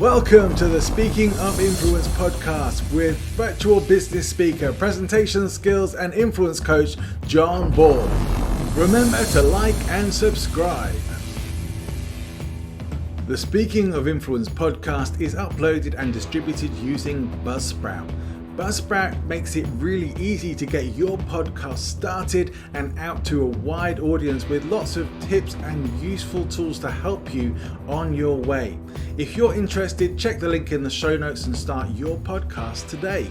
Welcome to the Speaking of Influence podcast with virtual business speaker, presentation skills and influence coach, John Ball. Remember to like and subscribe. The Speaking of Influence podcast is uploaded and distributed using Buzzsprout. Buzzsprout makes it really easy to get your podcast started and out to a wide audience with lots of tips and useful tools to help you on your way. If you're interested, check the link in the show notes and start your podcast today.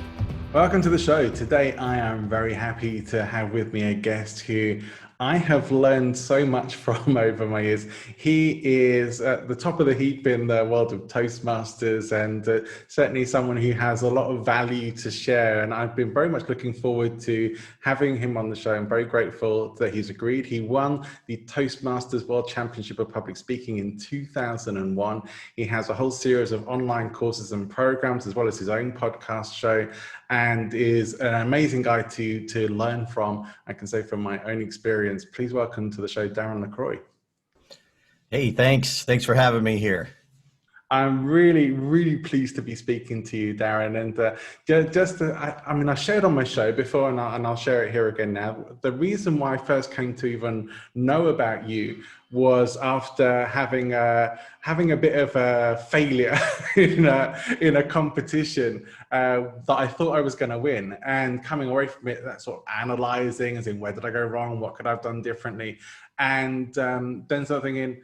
Welcome to the show. Today I am very happy to have with me a guest who I have learned so much from over my years. He is at the top of the heap in the world of Toastmasters and certainly someone who has a lot of value to share. And I've been very much looking forward to having him on the show. I'm very grateful that he's agreed. He won the Toastmasters World Championship of Public Speaking in 2001. He has a whole series of online courses and programs, as well as his own podcast show, and is an amazing guy to learn from. I can say from my own experience. Please welcome to the show, Darren Lacroix. Hey, thanks. Thanks for having me here. I'm really pleased to be speaking to you, Darren. And I shared on my show before, and I'll share it here again now. The reason why I first came to even know about you was after having a bit of a failure in a competition that I thought I was going to win, and coming away from it, that sort of analyzing, as in where did I go wrong, what could I have done differently, and then sort of thinking,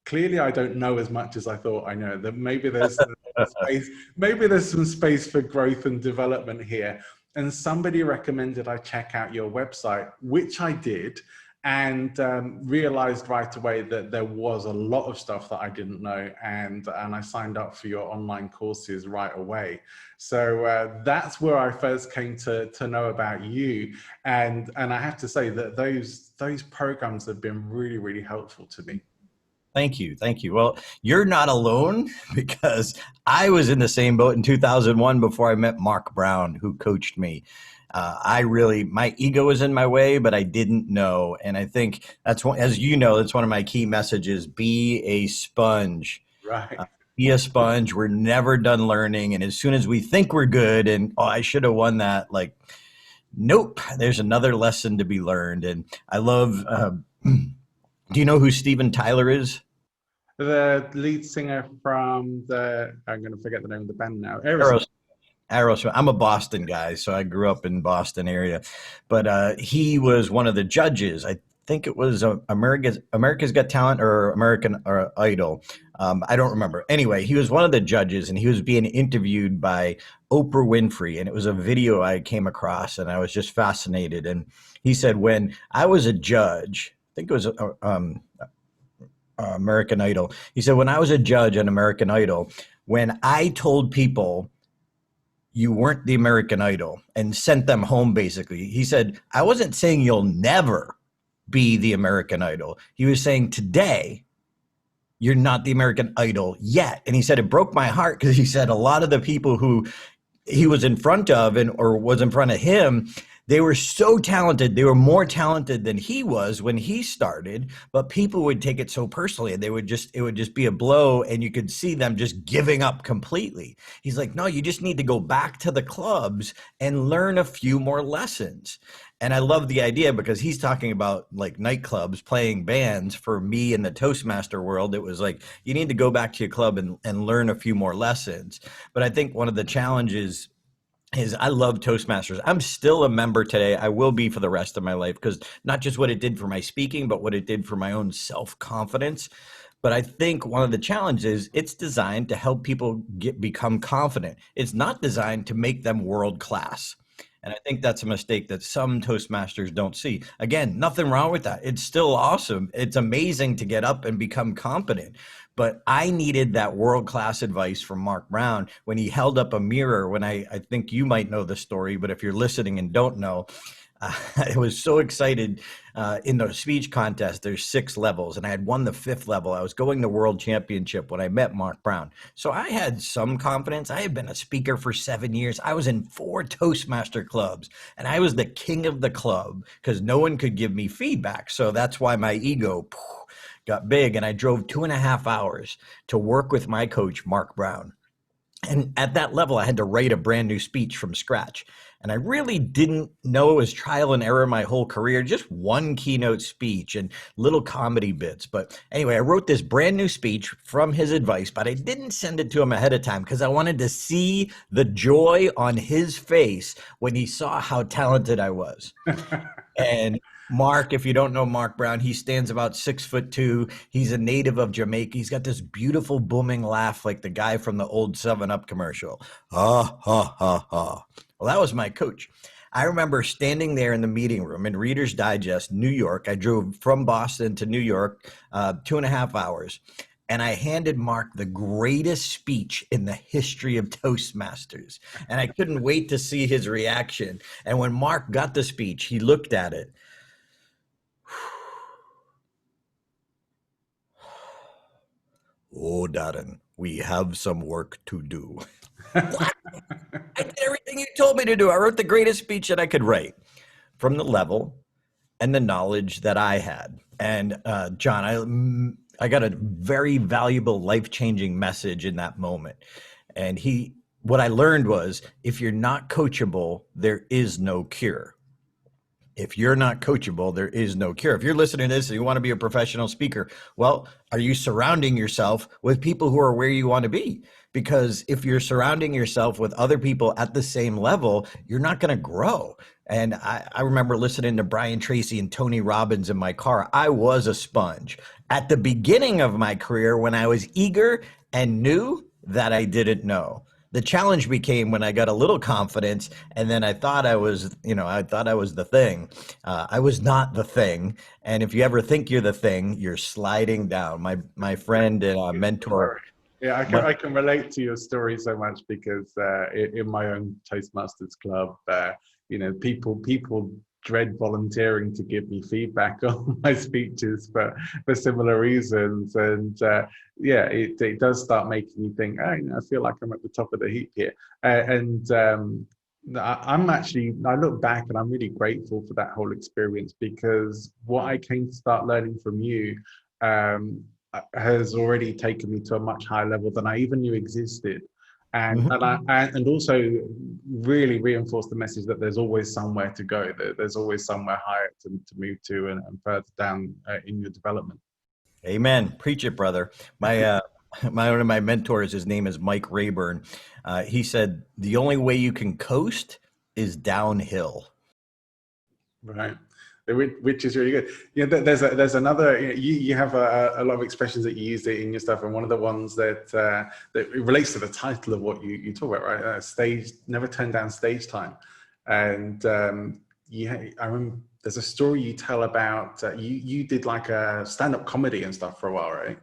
clearly I don't know as much as I thought I know. That maybe there's some space for growth and development here. And somebody recommended I check out your website, which I did, and realized right away that there was a lot of stuff that I didn't know, and I signed up for your online courses right away. So that's where I first came to know about you, and I have to say that those programs have been really helpful to me. Thank you. Well, you're not alone, because I was in the same boat in 2001 before I met Mark Brown, who coached me. My ego was in my way, but I didn't know. And I think that's one, as you know, that's one of my key messages: be a sponge. Right. Be a sponge. We're never done learning. And as soon as we think we're good and, I should have won that, like, nope, there's another lesson to be learned. And I love, do you know who Steven Tyler is? The lead singer from I'm going to forget the name of the band now. Aerosmith. I'm a Boston guy, so I grew up in Boston area. But he was one of the judges. I think it was America's Got Talent or American Idol. I don't remember. Anyway, he was one of the judges, and he was being interviewed by Oprah Winfrey. And it was a video I came across, and I was just fascinated. And he said, when I was a judge, I think it was American Idol. He said, when I was a judge on American Idol, when I told people you weren't the American Idol and sent them home, basically, he said, I wasn't saying you'll never be the American Idol. He was saying, today, you're not the American Idol yet. And he said, it broke my heart, because he said a lot of the people who he was in front of or was in front of him, they were so talented. They were more talented than he was when he started, but people would take it so personally, and it would just be a blow, and you could see them just giving up completely. He's like, no, you just need to go back to the clubs and learn a few more lessons. And I love the idea, because he's talking about like nightclubs, playing bands. For me in the Toastmaster world, it was like, you need to go back to your club and learn a few more lessons. But I think one of the challenges is I love Toastmasters. I'm still a member today. I will be for the rest of my life, because not just what it did for my speaking, but what it did for my own self-confidence. But I think one of the challenges, it's designed to help people become confident. It's not designed to make them world class. And I think that's a mistake that some Toastmasters don't see. Again, nothing wrong with that. It's still awesome. It's amazing to get up and become competent. But I needed that world-class advice from Mark Brown when he held up a mirror, when I think you might know the story, but if you're listening and don't know, I was so excited in the speech contest. There's 6 levels, and I had won the 5th level. I was going to World Championship when I met Mark Brown. So I had some confidence. I had been a speaker for 7 years. I was in 4 Toastmaster clubs, and I was the king of the club because no one could give me feedback. So that's why my ego got big, and I drove 2.5 hours to work with my coach, Mark Brown. And at that level, I had to write a brand new speech from scratch. And I really didn't know. It was trial and error my whole career, just one keynote speech and little comedy bits. But anyway, I wrote this brand new speech from his advice, but I didn't send it to him ahead of time because I wanted to see the joy on his face when he saw how talented I was. And Mark, if you don't know Mark Brown, he stands about 6'2". He's a native of Jamaica. He's got this beautiful booming laugh like the guy from the old 7-Up commercial. Ha, ha, ha, ha. Well, that was my coach. I remember standing there in the meeting room in Reader's Digest, New York. I drove from Boston to New York, 2.5 hours. And I handed Mark the greatest speech in the history of Toastmasters. And I couldn't wait to see his reaction. And when Mark got the speech, he looked at it. Oh, Darren, we have some work to do. What? I did everything you told me to do. I wrote the greatest speech that I could write from the level and the knowledge that I had. And John, I got a very valuable, life-changing message in that moment. And what I learned was, if you're not coachable, there is no cure. If you're not coachable, there is no cure. If you're listening to this and you want to be a professional speaker, well, are you surrounding yourself with people who are where you want to be? Because if you're surrounding yourself with other people at the same level, you're not going to grow. And I remember listening to Brian Tracy and Tony Robbins in my car. I was a sponge. At the beginning of my career, when I was eager and knew that I didn't know. The challenge became when I got a little confidence, and then I thought I was the thing. I was not the thing. And if you ever think you're the thing, you're sliding down. My friend and mentor. Yeah, I can relate to your story so much because in my own Toastmasters club, people dread volunteering to give me feedback on my speeches for similar reasons. And it does start making you think, I feel like I'm at the top of the heap here. I look back and I'm really grateful for that whole experience, because what I came to start learning from you has already taken me to a much higher level than I even knew existed. And also really reinforce the message that there's always somewhere to go, that there's always somewhere higher to move to and further down in your development. Amen. Preach it, brother. One of my mentors, his name is Mike Rayburn. He said, the only way you can coast is downhill. Right. Which is really good. There's another. You have a lot of expressions that you use in your stuff, and one of the ones that relates to the title of what you talk about, right? Stage, never turn down stage time. And I remember there's a story you tell about you did like a stand-up comedy and stuff for a while, right?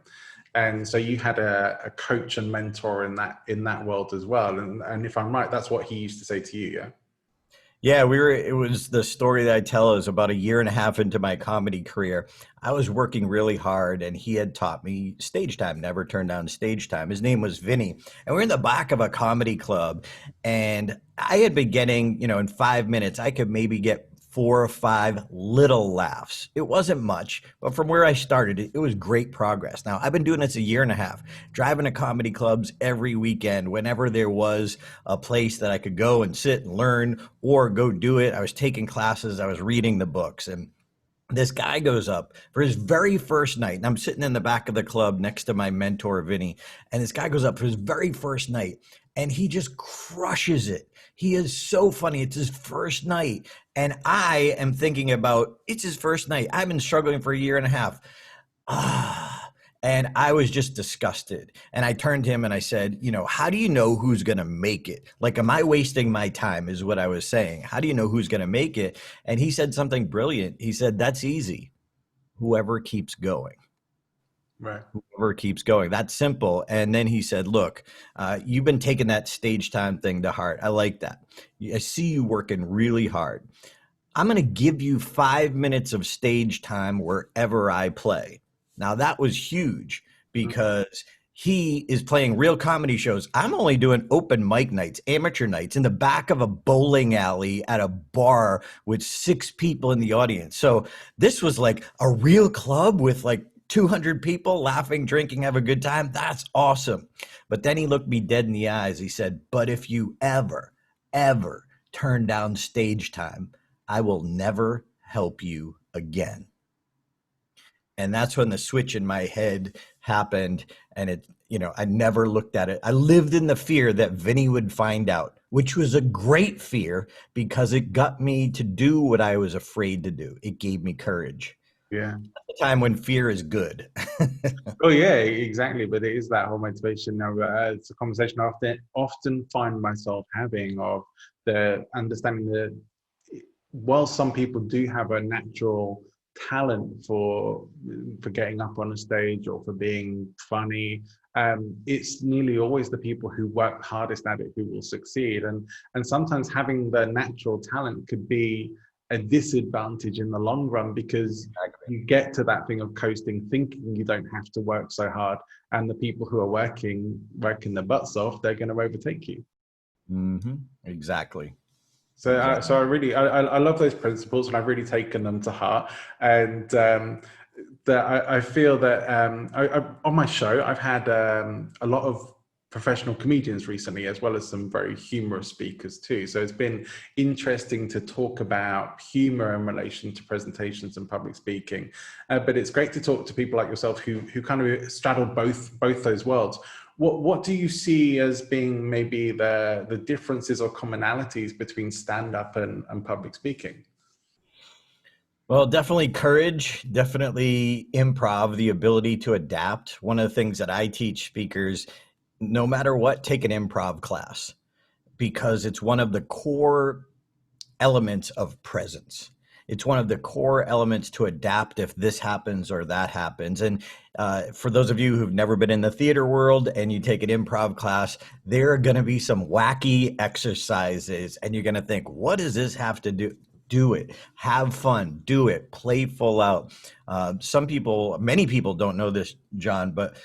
And so you had a coach and mentor in that world as well. And if I'm right, that's what he used to say to you, yeah. Yeah, it was the story that I tell is about 1.5 years into my comedy career. I was working really hard, and he had taught me stage time, never turn down stage time. His name was Vinny. And we're in the back of a comedy club, and I had been getting, in 5 minutes, I could maybe get 4 or 5 little laughs. It wasn't much, but from where I started, it was great progress. Now, I've been doing this 1.5 years, driving to comedy clubs every weekend. Whenever there was a place that I could go and sit and learn or go do it, I was taking classes, I was reading the books. And this guy goes up for his very first night, and I'm sitting in the back of the club next to my mentor, Vinny, and this guy goes up for his very first night, and he just crushes it. He is so funny. It's his first night. And I am thinking about, it's his first night. I've been struggling for 1.5 years. And I was just disgusted. And I turned to him and I said, how do you know who's going to make it? Like, am I wasting my time is what I was saying. How do you know who's going to make it? And he said something brilliant. He said, that's easy. Whoever keeps going. Right. Whoever keeps going. That's simple. And then he said, look, you've been taking that stage time thing to heart. I like that. I see you working really hard. I'm going to give you 5 minutes of stage time wherever I play. Now, that was huge because he is playing real comedy shows. I'm only doing open mic nights, amateur nights in the back of a bowling alley at a bar with 6 people in the audience. So this was like a real club with like 200 people laughing, drinking, have a good time. That's awesome. But then he looked me dead in the eyes. He said, but if you ever turn down stage time, I will never help you again. And that's when the switch in my head happened. And it, I never looked at it. I lived in the fear that Vinny would find out, which was a great fear because it got me to do what I was afraid to do. It gave me courage. Yeah. At the time when fear is good. Oh yeah, exactly. But it is that whole motivation. Now, it's a conversation I often find myself having, of the understanding that while some people do have a natural talent for getting up on a stage or for being funny, it's nearly always the people who work hardest at it who will succeed. And sometimes having the natural talent could be a disadvantage in the long run, because you get to that thing of coasting, thinking you don't have to work so hard, and the people who are working their butts off, they're going to overtake you. Mm-hmm. Exactly. So, I love those principles, and I've really taken them to heart. And that I feel that on my show, I've had a lot of professional comedians recently, as well as some very humorous speakers too. So it's been interesting to talk about humor in relation to presentations and public speaking. But it's great to talk to people like yourself who kind of straddle both those worlds. What do you see as being maybe the differences or commonalities between stand-up and public speaking? Well, definitely courage, definitely improv, the ability to adapt. One of the things that I teach speakers, no matter what, take an improv class, because it's one of the core elements of presence. It's one of the core elements to adapt if this happens or that happens. And for those of you who've never been in the theater world and you take an improv class, there are going to be some wacky exercises and you're going to think, what does this have to do? Do it, have fun, do it, play full out. Many people don't know this, John, but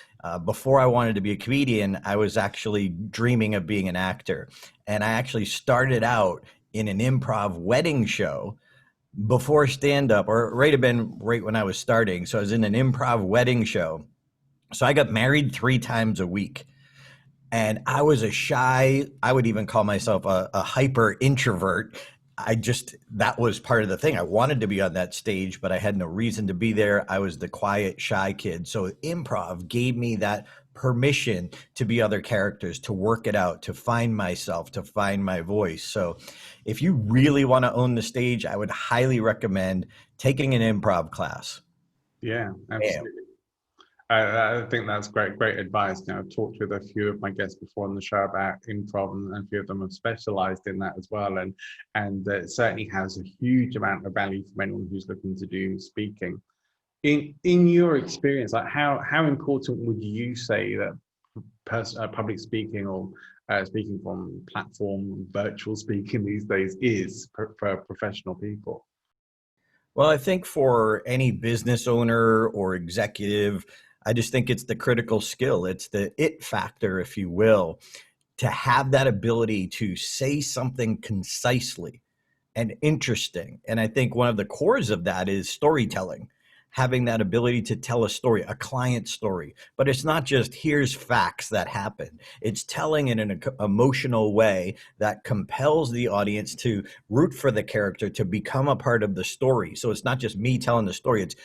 before I wanted to be a comedian, I was actually dreaming of being an actor. And I actually started out in an improv wedding show before stand-up, or right when I was starting. So I was in an improv wedding show. So I got married 3 times a week. And I was I would even call myself a hyper introvert. That was part of the thing. I wanted to be on that stage, but I had no reason to be there. I was the quiet, shy kid. So improv gave me that permission to be other characters, to work it out, to find myself, to find my voice. So if you really want to own the stage, I would highly recommend taking an improv class. Yeah, absolutely. I think that's great advice. Now, I've talked with a few of my guests before on the show about improv, and a few of them have specialized in that as well. And it certainly has a huge amount of value for anyone who's looking to do speaking. In your experience, like how important would you say that public speaking, or speaking from platform, virtual speaking these days, is for professional people? Well, I think for any business owner or executive, I just think it's the critical skill. It's the it factor, if you will, to have that ability to say something concisely and interesting. And I think one of the cores of that is storytelling, having that ability to tell a story, a client story. But it's not just here's facts that happen. It's telling in an emotional way that compels the audience to root for the character, to become a part of the story. So it's not just me telling the story, it's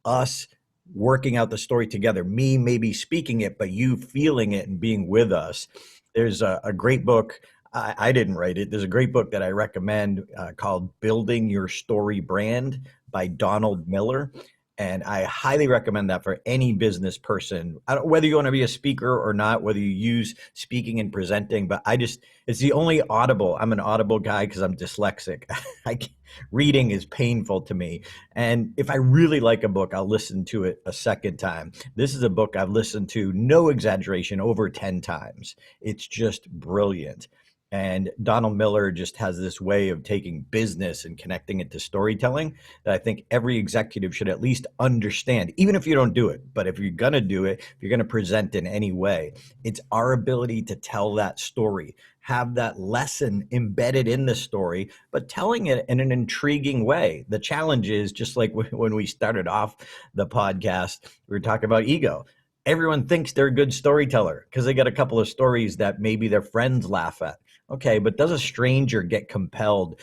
us working out the story together, me maybe speaking it, but you feeling it and being with us. There's a great book. I didn't write it. There's a great book that I recommend called Building Your Story Brand by Donald Miller. And I highly recommend that for any business person, whether you want to be a speaker or not, whether you use speaking and presenting. But it's the only Audible. I'm an Audible guy because I'm dyslexic. Reading is painful to me. And if I really like a book, I'll listen to it a second time. This is a book I've listened to, no exaggeration, over 10 times. It's just brilliant. And Donald Miller just has this way of taking business and connecting it to storytelling that I think every executive should at least understand, even if you don't do it. But if you're going to do it, if you're going to present in any way, it's our ability to tell that story, have that lesson embedded in the story, but telling it in an intriguing way. The challenge is just like when we started off the podcast, we were talking about ego. Everyone thinks they're a good storyteller because they got a couple of stories that maybe their friends laugh at. Okay, but does a stranger get compelled,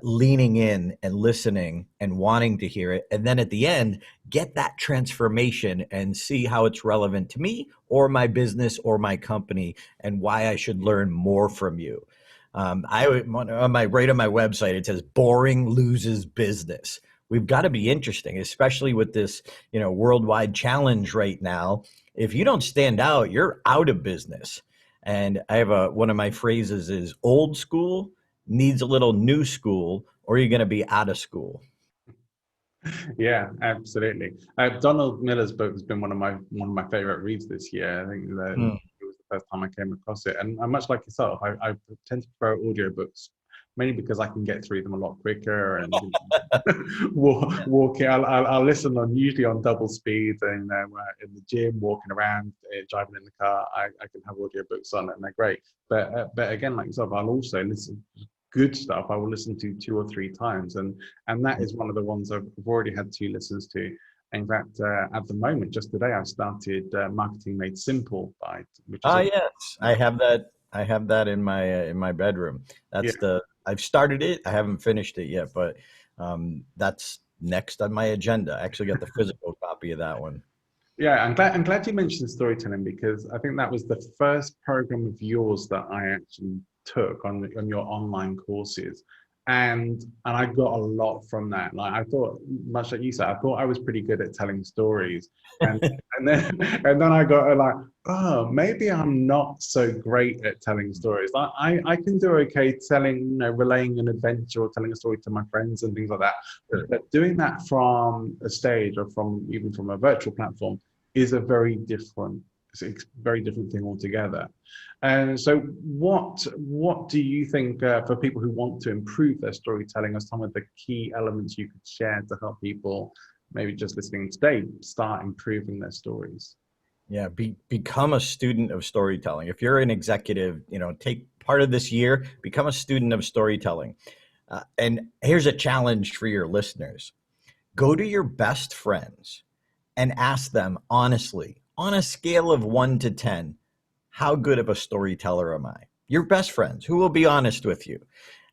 leaning in and listening and wanting to hear it? And then at the end, get that transformation and see how it's relevant to me or my business or my company and why I should learn more from you. On my website, it says boring loses business. We've got to be interesting, especially with this, worldwide challenge right now. If you don't stand out, you're out of business. And I have one of my phrases is old school needs a little new school, or you're going to be out of school. Yeah, absolutely. Donald Miller's book has been one of my favorite reads this year. I think that it was the first time I came across it, and much like yourself, I tend to prefer audiobooks mainly because I can get through them a lot quicker and walking. I'll listen usually on double speed, and in the gym, walking around, driving in the car. I can have audiobooks on, and they're great. But again, like yourself, I'll also listen. Good stuff I will listen to 2 or 3 times, and that is one of the ones I've already had 2 listens to. In fact, at the moment, just today, I started Marketing Made Simple which is yes, I have that in my bedroom. I've started it. I haven't finished it yet, but that's next on my agenda. I actually got the physical copy of that one. Yeah, I'm glad you mentioned storytelling, because I think that was the first program of yours that I actually took on your online courses, and I got a lot from that. Like, I thought, much like you said, I thought I was pretty good at telling stories, and and then I got like, oh, maybe I'm not so great at telling stories. I can do okay telling, relaying an adventure or telling a story to my friends and things like that. Sure. But doing that from a stage or even from a virtual platform is a very different thing altogether. And so what do you think, for people who want to improve their storytelling, are some of the key elements you could share to help people, maybe just listening today, start improving their stories? Yeah, become a student of storytelling. If you're an executive, take part of this year, become a student of storytelling. And here's a challenge for your listeners. Go to your best friends and ask them honestly, on a scale of 1 to 10, how good of a storyteller am I? Your best friends who will be honest with you.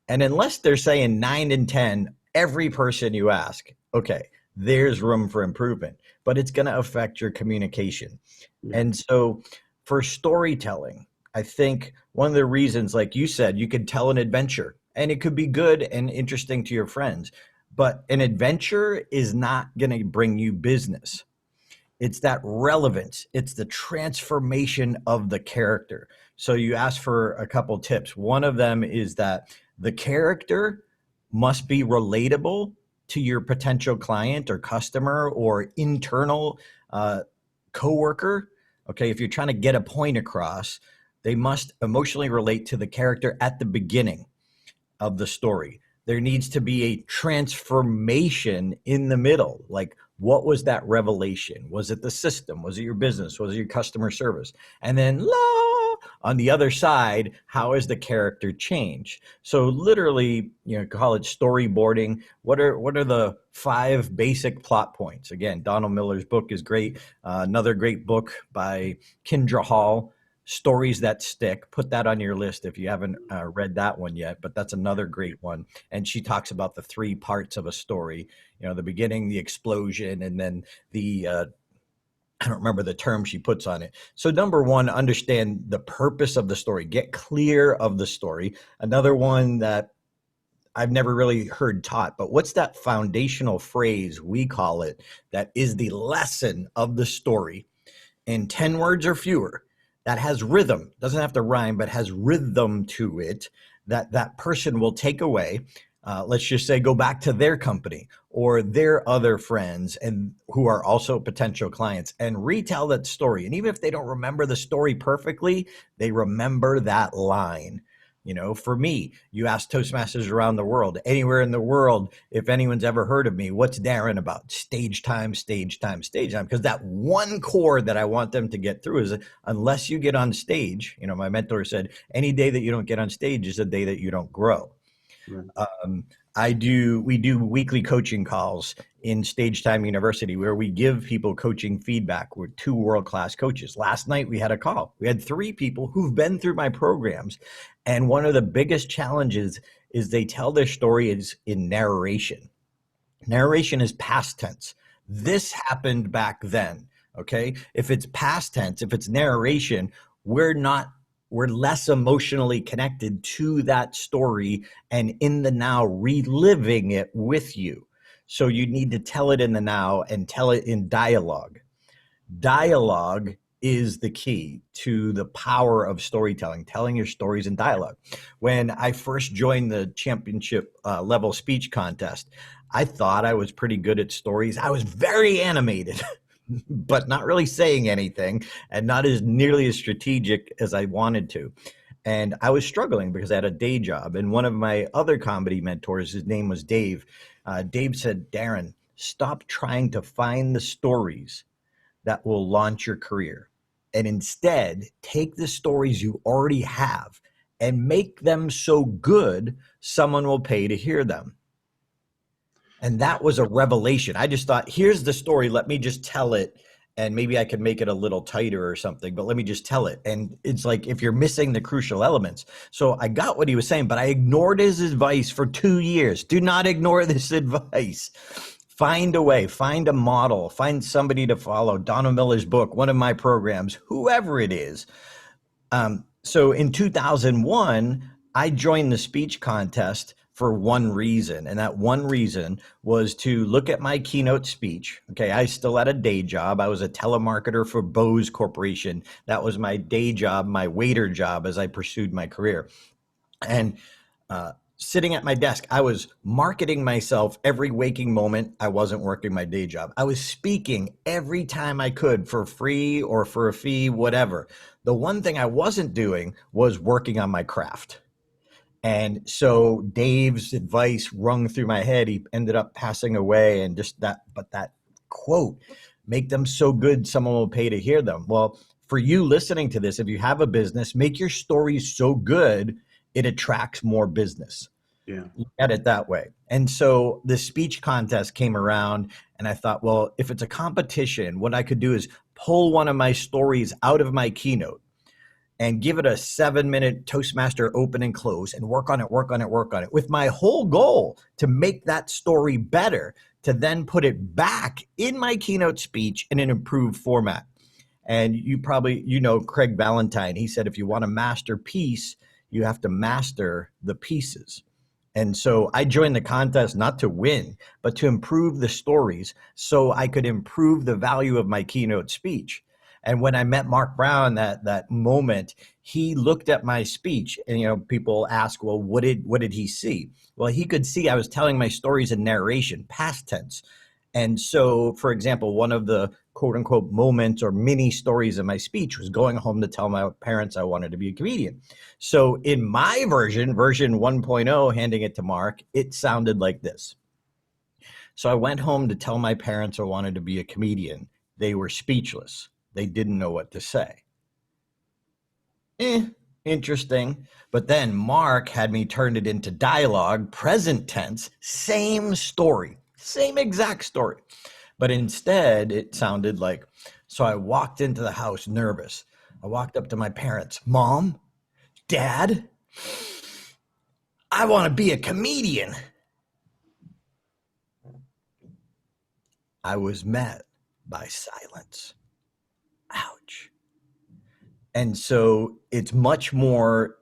And unless they're saying 9 and 10, every person you ask, okay, there's room for improvement, but it's going to affect your communication. Yeah. And so for storytelling, I think one of the reasons, like you said, you could tell an adventure and it could be good and interesting to your friends, but an adventure is not going to bring you business. It's that relevance. It's the transformation of the character. So you asked for a couple tips. One of them is that the character must be relatable to your potential client or customer or internal coworker. Okay, if you're trying to get a point across, they must emotionally relate to the character at the beginning of the story. There needs to be a transformation in the middle. Like, what was that revelation? Was it the system? Was it your business? Was it your customer service? And then on the other side, how has the character changed? So literally, call it storyboarding. What are the 5 basic plot points? Again, Donald Miller's book is great. Another great book by Kendra Hall, Stories That Stick. Put that on your list if you haven't read that one yet, but that's another great one. And she talks about the 3 parts of a story, the beginning, the explosion, and then the, I don't remember the term she puts on it. So number 1, understand the purpose of the story, get clear of the story. Another one that I've never really heard taught, but what's that foundational phrase, we call it, that is the lesson of the story in 10 words or fewer, that has rhythm, doesn't have to rhyme, but has rhythm to it, that person will take away. Let's just say go back to their company or their other friends and who are also potential clients and retell that story. And even if they don't remember the story perfectly, they remember that line. For me, you ask Toastmasters around the world, anywhere in the world, if anyone's ever heard of me, what's Darren about? Stage time, stage time, stage time. Because that one core that I want them to get through is unless you get on stage, my mentor said, any day that you don't get on stage is a day that you don't grow. Right. We do weekly coaching calls in Stage Time University where we give people coaching feedback. We're 2 world-class coaches. Last night we had a call. We had 3 people who've been through my programs. And one of the biggest challenges is they tell their story is in narration. Narration is past tense. This happened back then. Okay. If it's past tense, if it's narration, we're less emotionally connected to that story and in the now reliving it with you. So you need to tell it in the now and tell it in dialogue. Dialogue is the key to the power of storytelling, telling your stories in dialogue. When I first joined the championship level speech contest, I thought I was pretty good at stories. I was very animated. But not really saying anything and not as nearly as strategic as I wanted to. And I was struggling because I had a day job. And one of my other comedy mentors, his name was Dave. Dave said, Darren, stop trying to find the stories that will launch your career. And instead, take the stories you already have and make them so good, someone will pay to hear them. And that was a revelation. I just thought, here's the story. Let me just tell it. And maybe I could make it a little tighter or something, but let me just tell it. And it's like, if you're missing the crucial elements. So I got what he was saying, but I ignored his advice for 2 years. Do not ignore this advice. Find a way, find a model, find somebody to follow. Donna Miller's book, one of my programs, whoever it is. So in 2001, I joined the speech contest for one reason. And that one reason was to look at my keynote speech. Okay, I still had a day job. I was a telemarketer for Bose Corporation. That was my day job, my waiter job as I pursued my career. And sitting at my desk, I was marketing myself every waking moment. I wasn't working my day job. I was speaking every time I could for free or for a fee, whatever. The one thing I wasn't doing was working on my craft. And so Dave's advice rung through my head. He ended up passing away, and just that quote, make them so good, someone will pay to hear them. Well, for you listening to this, if you have a business, make your stories so good, it attracts more business. Yeah. Look at it that way. And so the speech contest came around, and I thought, well, if it's a competition, what I could do is pull one of my stories out of my keynote and give it a 7-minute Toastmaster open and close and work on it with my whole goal to make that story better, to then put it back in my keynote speech in an improved format. And you Craig Valentine, he said, if you want to master peace, you have to master the pieces. And so I joined the contest not to win, but to improve the stories so I could improve the value of my keynote speech. And when I met Mark Brown, that moment, he looked at my speech, and people ask, well, what did he see? Well, he could see I was telling my stories in narration, past tense. And so, for example, one of the quote unquote moments or mini stories in my speech was going home to tell my parents I wanted to be a comedian. So in my version 1.0, handing it to Mark, it sounded like this. So I went home to tell my parents I wanted to be a comedian. They were speechless. They didn't know what to say. Interesting. But then Mark had me turn it into dialogue, present tense, same story, same exact story. But instead, it sounded like, so I walked into the house nervous. I walked up to my parents. Mom, Dad, I want to be a comedian. I was met by silence. Ouch. And so it's much more,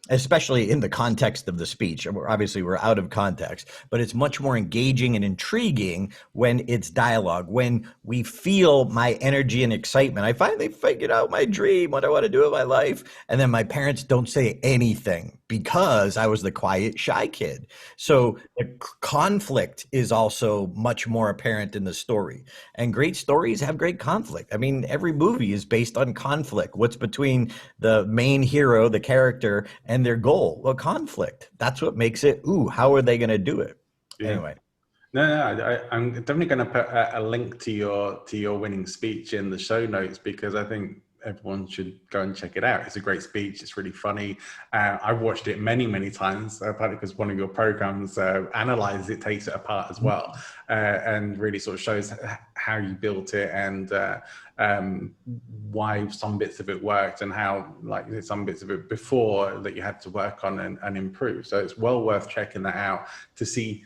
especially in the context of the speech. Obviously, we're out of context, but it's much more engaging and intriguing when it's dialogue, when we feel my energy and excitement. I finally figured out my dream, what I want to do with my life. And then my parents don't say anything. because I was the quiet, shy kid. So the conflict is also much more apparent in the story. And great stories have great conflict. I mean, every movie is based on conflict. What's between the main hero, the character, and their goal? Well, conflict. That's what makes it, ooh, how are they going to do it? Yeah. Anyway. No, I'm definitely going to put a link to your winning speech in the show notes, because I think everyone should go and check it out. It's a great speech. It's really funny. I've watched it many times, partly because one of your programs analyzes it, takes it apart as well, and really sort of shows how you built it, and why some bits of it worked, and how like some bits of it before that you had to work on and improve. So it's well worth checking that out to see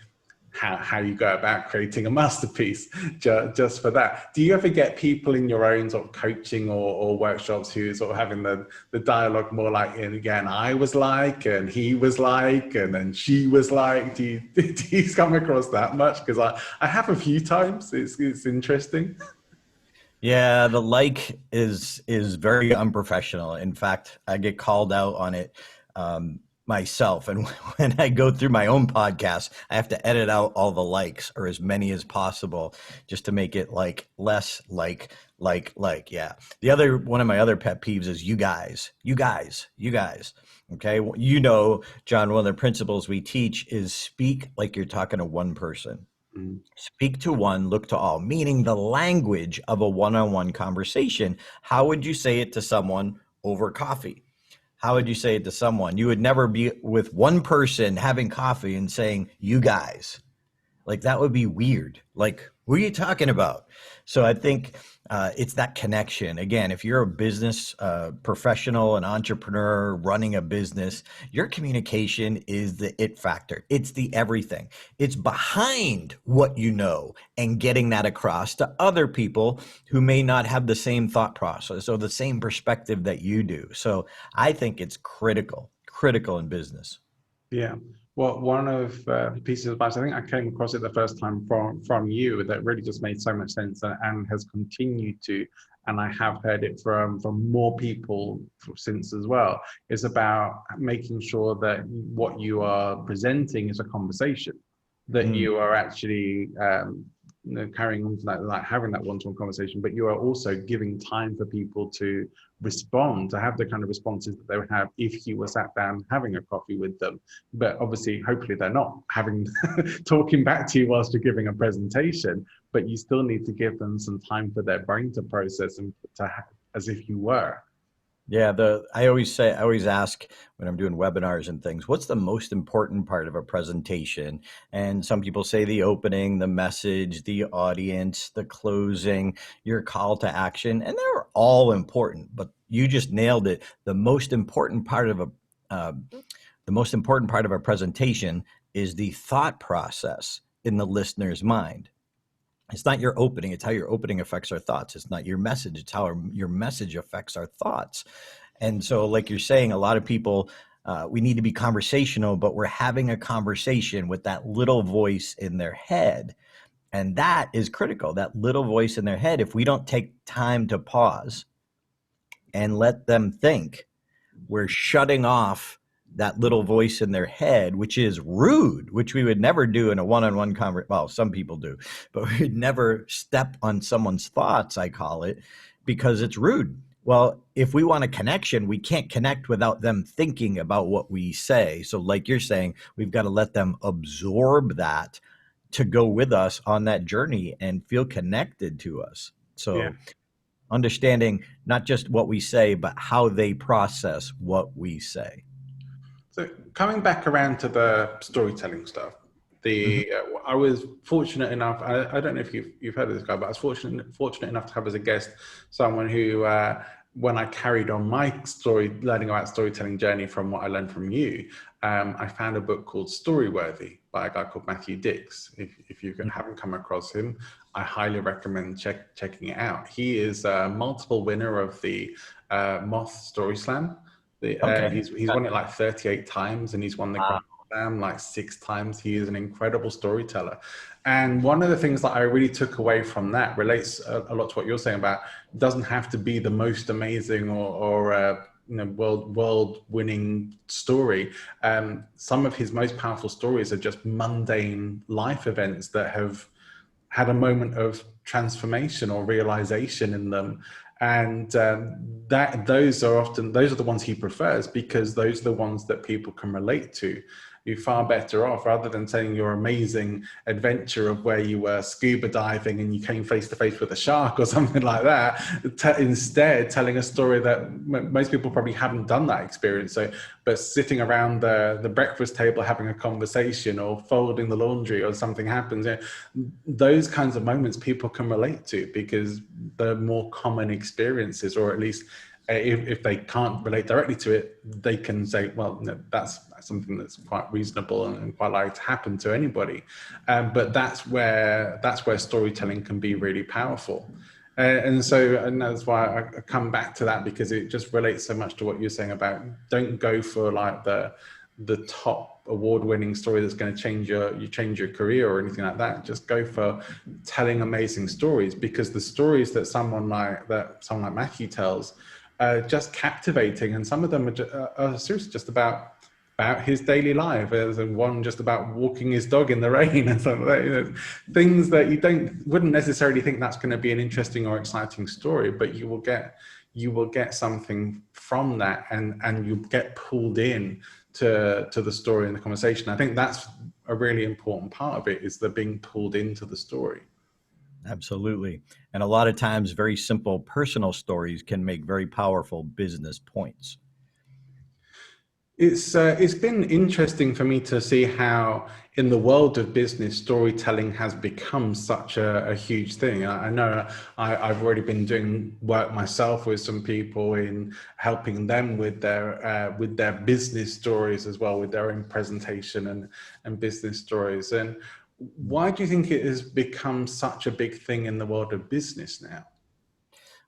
how you go about creating a masterpiece just for that. Do you ever get people in your own sort of coaching or workshops who are sort of having the dialogue more like, and again, I was like, and he was like, and then she was like? Do you come across that much? Because I have a few times. It's interesting. Yeah, the like is very unprofessional. In fact, I get called out on it myself. And when I go through my own podcast, I have to edit out all the likes, or as many as possible, just to make it like less like. Yeah. The other one of my other pet peeves is you guys. Okay. You know, John, one of the principles we teach is speak like you're talking to one person. Speak to one, look to all, meaning the language of a one-on-one conversation. How would you say it to someone over coffee? How would you say it to someone? You would never be with one person having coffee and saying, you guys. Like, that would be weird. Like, what are you talking about? So I think it's that connection. Again, if you're a business professional, an entrepreneur running a business, your communication is the it factor. It's the everything. It's behind what you know, and getting that across to other people who may not have the same thought process or the same perspective that you do. So I think it's critical in business. Yeah. Well, one of the pieces of advice, I think I came across it the first time from you, that really just made so much sense, and has continued to, and I have heard it from more people since as well, is about making sure that what you are presenting is a conversation, that you are actually carrying on to that, like having that one-to-one conversation, but you are also giving time for people to respond, to have the kind of responses that they would have if you were sat down having a coffee with them. But obviously, hopefully they're not having talking back to you whilst you're giving a presentation, but you still need to give them some time for their brain to process and to as if you were. Yeah, I always ask when I'm doing webinars and things, what's the most important part of a presentation? And some people say the opening, the message, the audience, the closing, your call to action, and they're all important. But you just nailed it. The most important part of a presentation is the thought process in the listener's mind. It's not your opening, it's how your opening affects our thoughts. It's not your message, it's how your message affects our thoughts. And so, like you're saying, a lot of people, we need to be conversational, but we're having a conversation with that little voice in their head. And that is critical, that little voice in their head. If we don't take time to pause and let them think, we're shutting off that little voice in their head, which is rude, which we would never do in a one-on-one conversation. Well, some people do, but we'd never step on someone's thoughts, I call it, because it's rude. Well, if we want a connection, we can't connect without them thinking about what we say. So like you're saying, we've got to let them absorb that to go with us on that journey and feel connected to us. So yeah. Understanding not just what we say, but how they process what we say. So coming back around to the storytelling stuff, I was fortunate enough. I don't know if you've heard of this guy, but I was fortunate enough to have as a guest someone who, when I carried on my learning about storytelling journey from what I learned from you, I found a book called Storyworthy by a guy called Matthew Dix. If you haven't come across him, I highly recommend checking it out. He is a multiple winner of the Moth Story Slam. He's won it like 38 times, and he's won the Grand Slam like 6 times. He is an incredible storyteller. And one of the things that I really took away from that relates a lot to what you're saying about, it doesn't have to be the most amazing or world winning story. Some of his most powerful stories are just mundane life events that have had a moment of transformation or realization in them. And that those are the ones he prefers, because those are the ones that people can relate to. You're far better off, rather than telling your amazing adventure of where you were scuba diving and you came face to face with a shark or something like that, instead telling a story that most people probably haven't done that experience. So, but sitting around the breakfast table having a conversation, or folding the laundry, or something happens, those kinds of moments people can relate to, because they're more common experiences, or at least if they can't relate directly to it, they can say, well, no, that's something that's quite reasonable and quite likely to happen to anybody. But that's where storytelling can be really powerful. And that's why I come back to that, because it just relates so much to what you're saying about, don't go for like the top award-winning story that's going to change your career or anything like that. Just go for telling amazing stories, because the stories that someone like Matthew tells are just captivating, and some of them are seriously just about his daily life. There's one just about walking his dog in the rain and something like that. Things that you wouldn't necessarily think that's going to be an interesting or exciting story, but you will get something from that, and you get pulled in to the story and the conversation. I think that's a really important part of it, is the being pulled into the story. Absolutely. And a lot of times, very simple personal stories can make very powerful business points. It's been interesting for me to see how in the world of business, storytelling has become such a huge thing. I know I've already been doing work myself with some people in helping them with their business stories as well, with their own presentation and business stories. And why do you think it has become such a big thing in the world of business now?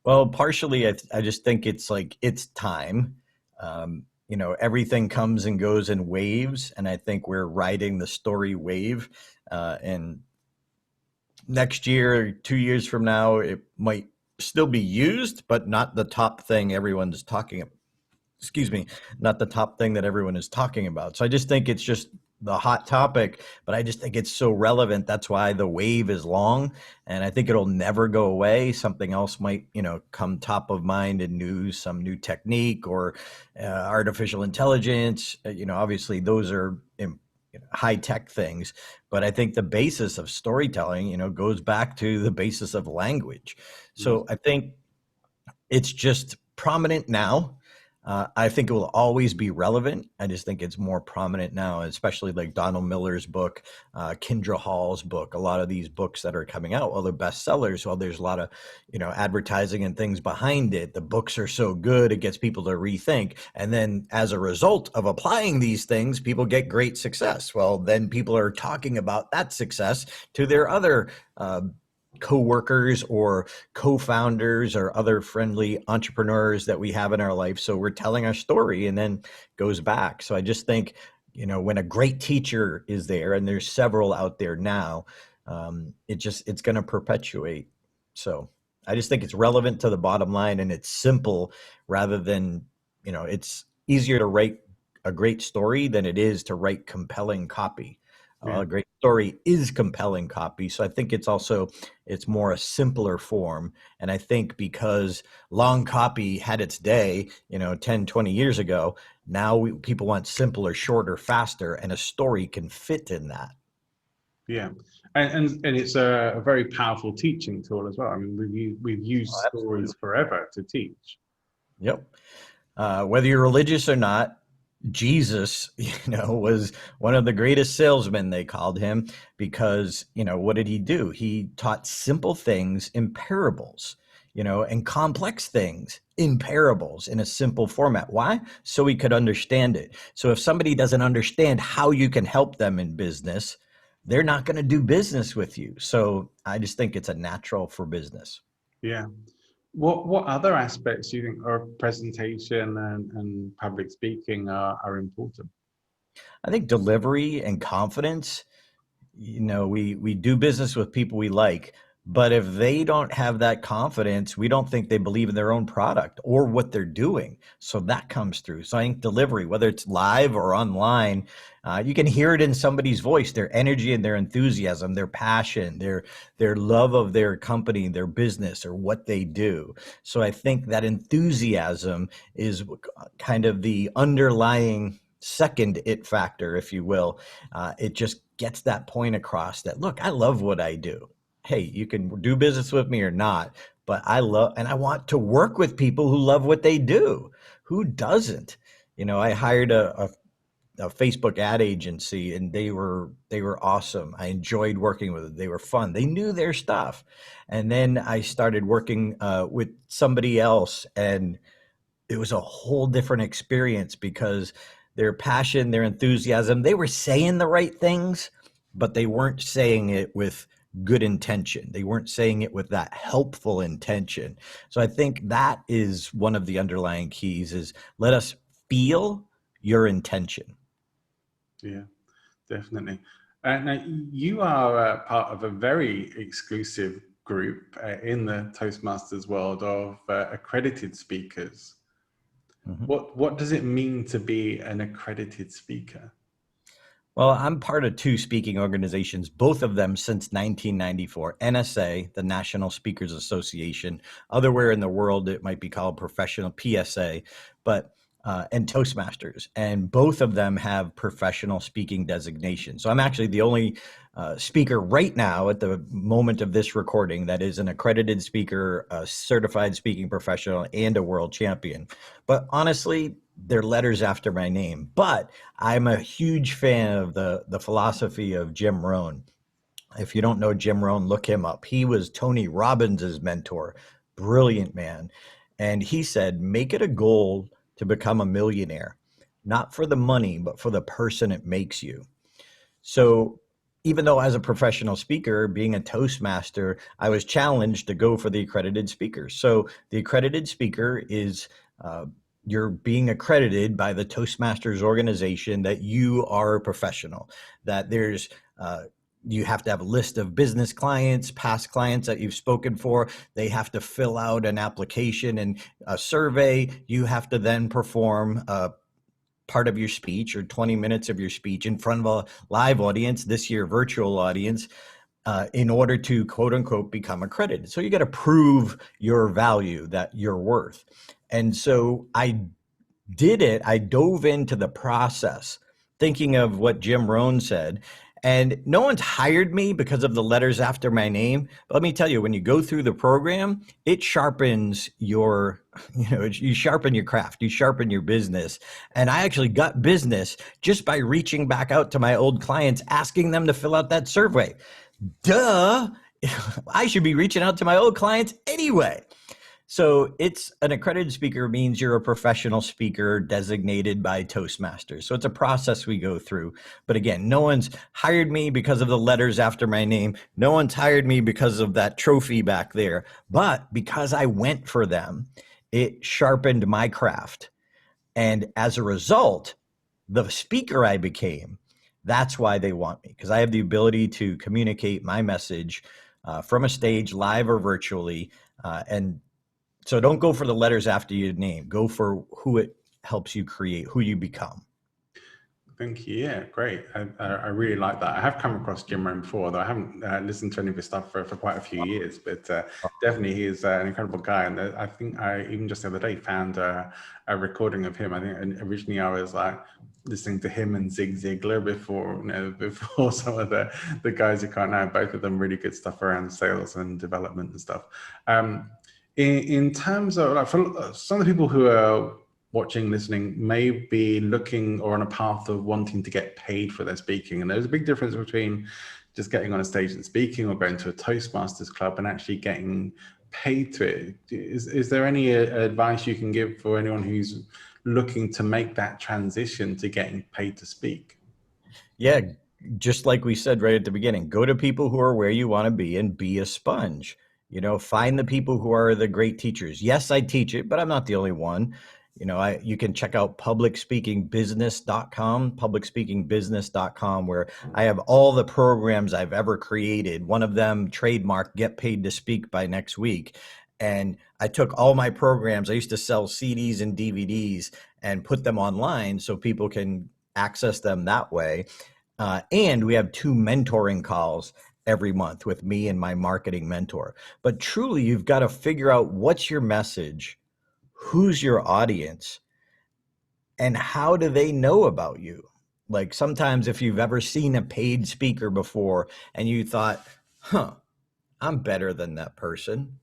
Well, partially, I just think it's like it's time. Everything comes and goes in waves, and I think we're riding the story wave. And next year, 2 years from now, it might still be used, but not the top thing everyone's talking about. Excuse me, not the top thing that everyone is talking about. So I just think it's just the hot topic, but I just think it's so relevant. That's why the wave is long, and I think it'll never go away. Something else might, come top of mind in news, some new technique or artificial intelligence. Obviously those are high tech things, but I think the basis of storytelling, goes back to the basis of language. So I think it's just prominent now. I think it will always be relevant. I just think it's more prominent now, especially like Donald Miller's book, Kindra Hall's book, a lot of these books that are coming out. Well, they're bestsellers. Well, there's a lot of, advertising and things behind it. The books are so good, it gets people to rethink. And then as a result of applying these things, people get great success. Well, then people are talking about that success to their other co-workers or co-founders or other friendly entrepreneurs that we have in our life. So we're telling our story and then goes back. So I just think, when a great teacher is there, and there's several out there now, it's going to perpetuate. So I just think it's relevant to the bottom line, and it's simple rather than, it's easier to write a great story than it is to write compelling copy. A great story is compelling copy. So I think it's more a simpler form. And I think because long copy had its day, 10, 20 years ago, now people want simpler, shorter, faster, and a story can fit in that. Yeah. And it's a very powerful teaching tool as well. I mean, we've used stories forever to teach. Yep. Whether you're religious or not, Jesus, was one of the greatest salesmen, they called him, because, what did he do? He taught simple things in parables, and complex things in parables in a simple format. Why? So we could understand it. So if somebody doesn't understand how you can help them in business, they're not going to do business with you. So I just think it's a natural for business. Yeah. What other aspects do you think of presentation and public speaking are important? I think delivery and confidence. We do business with people we like, But if they don't have that confidence, we don't think they believe in their own product or what they're doing. So that comes through. So I think delivery, whether it's live or online, you can hear it in somebody's voice, their energy and their enthusiasm, their passion, their love of their company, their business, or what they do. So I think that enthusiasm is kind of the underlying second it factor, if you will. It just gets that point across that, look, I love what I do. Hey, you can do business with me or not, but I love and I want to work with people who love what they do. Who doesn't? I hired a Facebook ad agency, and they were awesome. I enjoyed working with them. They were fun. They knew their stuff. And then I started working with somebody else, and it was a whole different experience because their passion, their enthusiasm, they were saying the right things, but they weren't saying it with good intention. They weren't saying it with that helpful intention. So I think that is one of the underlying keys is let us feel your intention. Yeah, definitely. Now, you are part of a very exclusive group in the Toastmasters world of accredited speakers. Mhm. What does it mean to be an accredited speaker? Well, I'm part of two speaking organizations, both of them since 1994. NSA, the National Speakers Association. Otherwhere in the world, it might be called professional PSA, but and Toastmasters, and both of them have professional speaking designation. So I'm actually the only speaker right now at the moment of this recording that is an accredited speaker, a certified speaking professional, and a world champion. But honestly, they're letters after my name. But I'm a huge fan of the philosophy of Jim Rohn. If you don't know Jim Rohn, look him up. He was Tony Robbins' mentor, brilliant man. And he said, make it a goal to become a millionaire, not for the money, but for the person it makes you. So even though as a professional speaker, being a Toastmaster, I was challenged to go for the accredited speaker. So the accredited speaker is you're being accredited by the Toastmasters organization that you are a professional, that there's you have to have a list of business clients, past clients that you've spoken for. They have to fill out an application and a survey. You have to then perform part of your speech or 20 minutes of your speech in front of a live audience, this year virtual audience, in order to quote unquote become accredited. So you got to prove your value, that you're worth. And so I did it. I dove into the process thinking of what Jim Rohn said. And no one's hired me because of the letters after my name. But let me tell you, when you go through the program, it sharpens your, you sharpen your craft, you sharpen your business. And I actually got business just by reaching back out to my old clients, asking them to fill out that survey. Duh. I should be reaching out to my old clients anyway. So it's an accredited speaker means you're a professional speaker designated by Toastmasters. So it's a process we go through. But again, no one's hired me because of the letters after my name. No one's hired me because of that trophy back there. But because I went for them, it sharpened my craft. And as a result, the speaker I became, that's why they want me, because I have the ability to communicate my message from a stage, live or virtually, and so don't go for the letters after your name. Go for who it helps you create, who you become. Thank you. Yeah, great. I really like that. I have come across Jim Rohn before, though I haven't listened to any of his stuff for quite a few years, but definitely he is an incredible guy. And I think I even just the other day found a recording of him. I think originally I was like listening to him and Zig Ziglar before some of the guys you can't know. Both of them really good stuff around sales and development and stuff. In terms of like for some of the people who are watching, listening, may be looking or on a path of wanting to get paid for their speaking, and there's a big difference between just getting on a stage and speaking or going to a Toastmasters club and actually getting paid to it. Is there any advice you can give for anyone who's looking to make that transition to getting paid to speak? Yeah, just like we said right at the beginning, go to people who are where you want to be and be a sponge. Find the people who are the great teachers. Yes, I teach it, but I'm not the only one. You can check out publicspeakingbusiness.com, where I have all the programs I've ever created. One of them, trademark, Get Paid to Speak by Next Week. And I took all my programs. I used to sell CDs and DVDs and put them online so people can access them that way. And we have 2 mentoring calls every month with me and my marketing mentor. But truly, you've got to figure out what's your message, who's your audience, and how do they know about you? Like sometimes if you've ever seen a paid speaker before and you thought, I'm better than that person,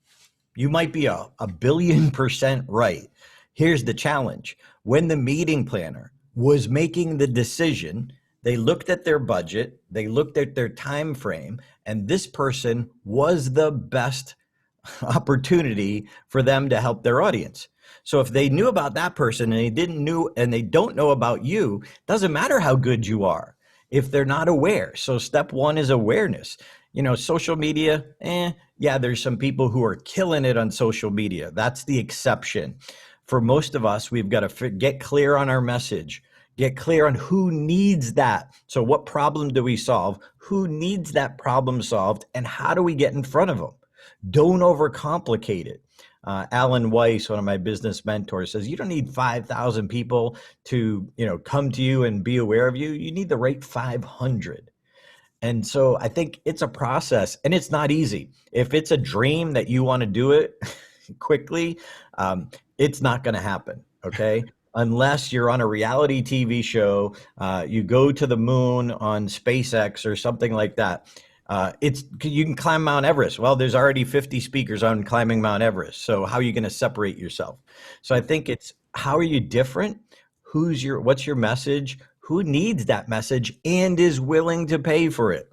you might be a billion% right. Here's the challenge. When the meeting planner was making the decision, they looked at their budget, they looked at their time frame, and this person was the best opportunity for them to help their audience. So if they knew about that person and they don't know about you, doesn't matter how good you are if they're not aware. So step 1 is awareness. Social media, yeah, there's some people who are killing it on social media. That's the exception. For most of us, we've got to get clear on our message, get clear on who needs that. So what problem do we solve? Who needs that problem solved? And how do we get in front of them? Don't overcomplicate it. Alan Weiss, one of my business mentors, says you don't need 5,000 people to, come to you and be aware of you. You need the right 500. And so I think it's a process, and it's not easy. If it's a dream that you want to do it quickly, it's not going to happen. Okay. Unless you're on a reality TV show, you go to the moon on SpaceX or something like that. You can climb Mount Everest. Well, there's already 50 speakers on climbing Mount Everest. So how are you going to separate yourself? So I think it's, how are you different? What's your message? Who needs that message and is willing to pay for it?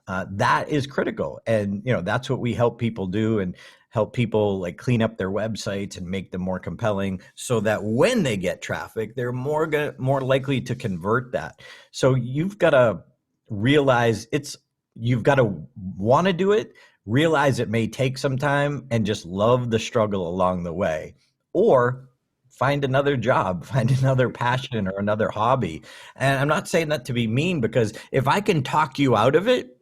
That is critical. And, that's what we help people do, and help people like clean up their websites and make them more compelling so that when they get traffic, they're more likely to convert that. So you've got to realize you've got to want to do it, realize it may take some time, and just love the struggle along the way. Or find another job, find another passion or another hobby. And I'm not saying that to be mean, because if I can talk you out of it,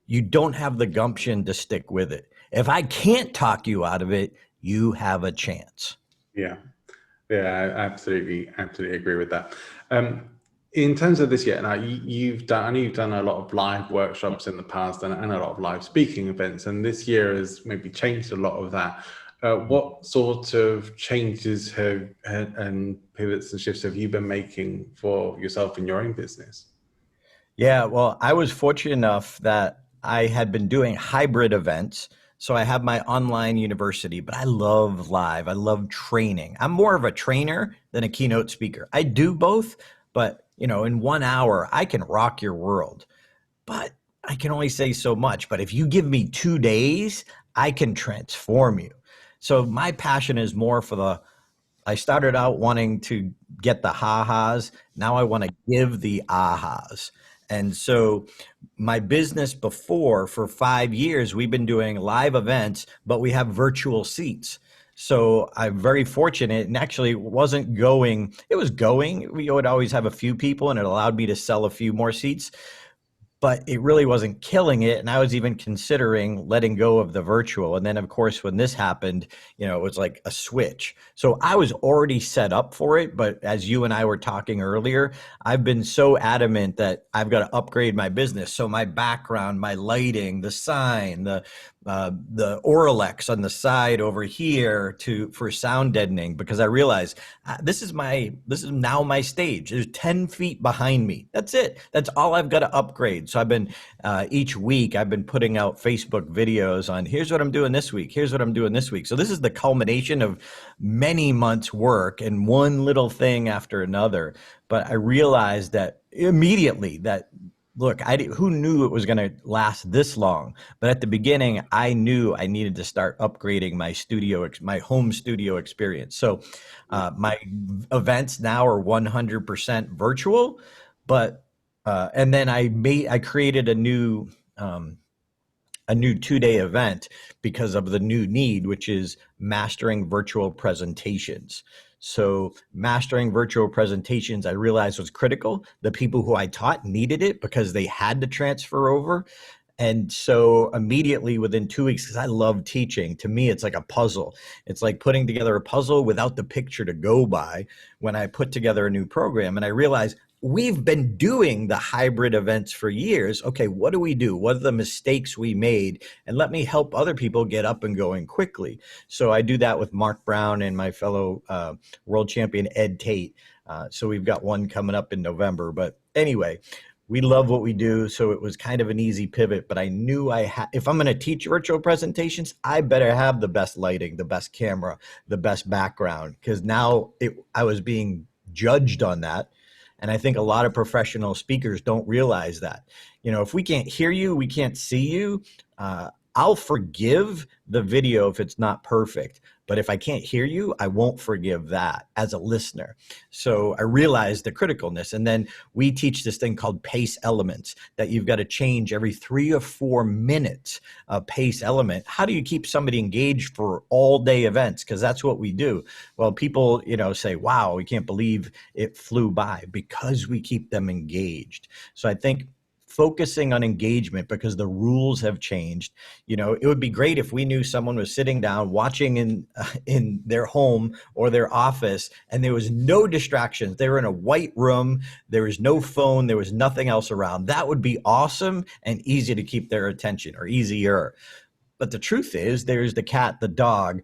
you don't have the gumption to stick with it. If I can't talk you out of it, you have a chance. Yeah, I absolutely agree with that. In terms of this year, now I know you've done a lot of live workshops in the past and a lot of live speaking events, and this year has maybe changed a lot of that. What sort of changes and pivots and shifts have you been making for yourself in your own business? Yeah, well, I was fortunate enough that I had been doing hybrid events. So I have my online university, but I love live. I love training. I'm more of a trainer than a keynote speaker. I do both, but in 1 hour, I can rock your world. But I can only say so much. But if you give me 2 days, I can transform you. So my passion is more for I started out wanting to get the ha-has. Now I want to give the ahas. And so my business before, for 5 years, we've been doing live events, but we have virtual seats. So I'm very fortunate, and actually it was going. We would always have a few people, and it allowed me to sell a few more seats, but it really wasn't killing it. And I was even considering letting go of the virtual. And then of course, when this happened, it was like a switch. So I was already set up for it. But as you and I were talking earlier, I've been so adamant that I've got to upgrade my business. So my background, my lighting, the sign, the Oralex on the side over here for sound deadening, because I realized this is now my stage. There's 10 feet behind me. That's it. That's all I've got to upgrade. So I've been each week I've been putting out Facebook videos on here's what I'm doing this week. Here's what I'm doing this week. So this is the culmination of many months' work and one little thing after another. But I realized that immediately that, look, who knew it was going to last this long? But at the beginning, I knew I needed to start upgrading my home studio experience. So my events now are 100% virtual, but and then I created a new 2-day event because of the new need, which is mastering virtual presentations. So mastering virtual presentations, I realized was critical. The people who I taught needed it because they had to transfer over. And so immediately within 2 weeks, because I love teaching, to me, it's like a puzzle. It's like putting together a puzzle without the picture to go by when I put together a new program. And I realized we've been doing the hybrid events for years. Okay, what do we do? What are the mistakes we made? And let me help other people get up and going quickly. So I do that with Mark Brown and my fellow world champion, Ed Tate. So we've got one coming up in November. But anyway, we love what we do, so it was kind of an easy pivot, but I knew if I'm going to teach virtual presentations, I better have the best lighting, the best camera, the best background, because now I was being judged on that. And I think a lot of professional speakers don't realize that. If we can't hear you, we can't see you. I'll forgive the video if it's not perfect. But if I can't hear you, I won't forgive that as a listener. So I realized the criticalness. And then we teach this thing called pace elements that you've got to change every 3 or 4 minutes, a pace element. How do you keep somebody engaged for all day events? Because that's what we do. Well, people, say, wow, we can't believe it flew by, because we keep them engaged. So I think focusing on engagement, because the rules have changed. It would be great if we knew someone was sitting down watching in their home or their office, and there was no distractions. They were in a white room. There was no phone. There was nothing else around. That would be awesome and easy to keep their attention, or easier. But the truth is, there's the cat, the dog,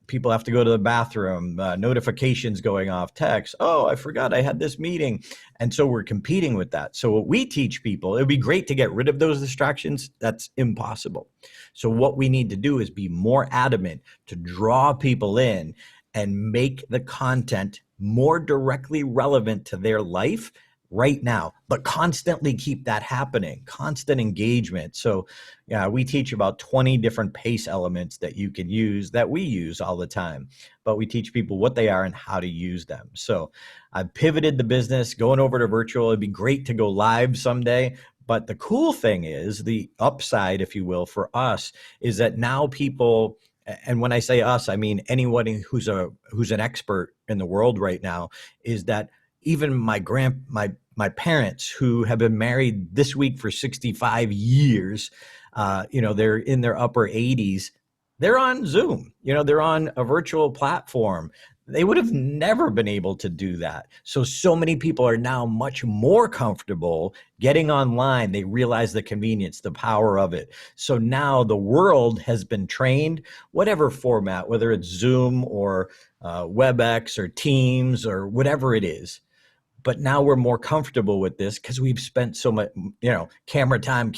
people have to go to the bathroom, notifications going off, text. Oh, I forgot I had this meeting. And so we're competing with that. So what we teach people, it'd be great to get rid of those distractions. That's impossible. So what we need to do is be more adamant to draw people in and make the content more directly relevant to their life right now, but constantly keep that happening, constant engagement. So yeah, we teach about 20 different pace elements that you can use, that we use all the time, but we teach people what they are and how to use them. So I've pivoted the business, going over to virtual. It'd be great to go live someday. But the cool thing is, the upside, if you will, for us is that now people, and when I say us, I mean anyone who's an expert in the world right now, is that even my parents, who have been married this week for 65 years, they're in their upper 80s. They're on Zoom, they're on a virtual platform. They would have never been able to do that. So many people are now much more comfortable getting online. They realize the convenience, the power of it. So now the world has been trained, whatever format, whether it's Zoom or WebEx or Teams or whatever it is. But now we're more comfortable with this because we've spent so much, camera time.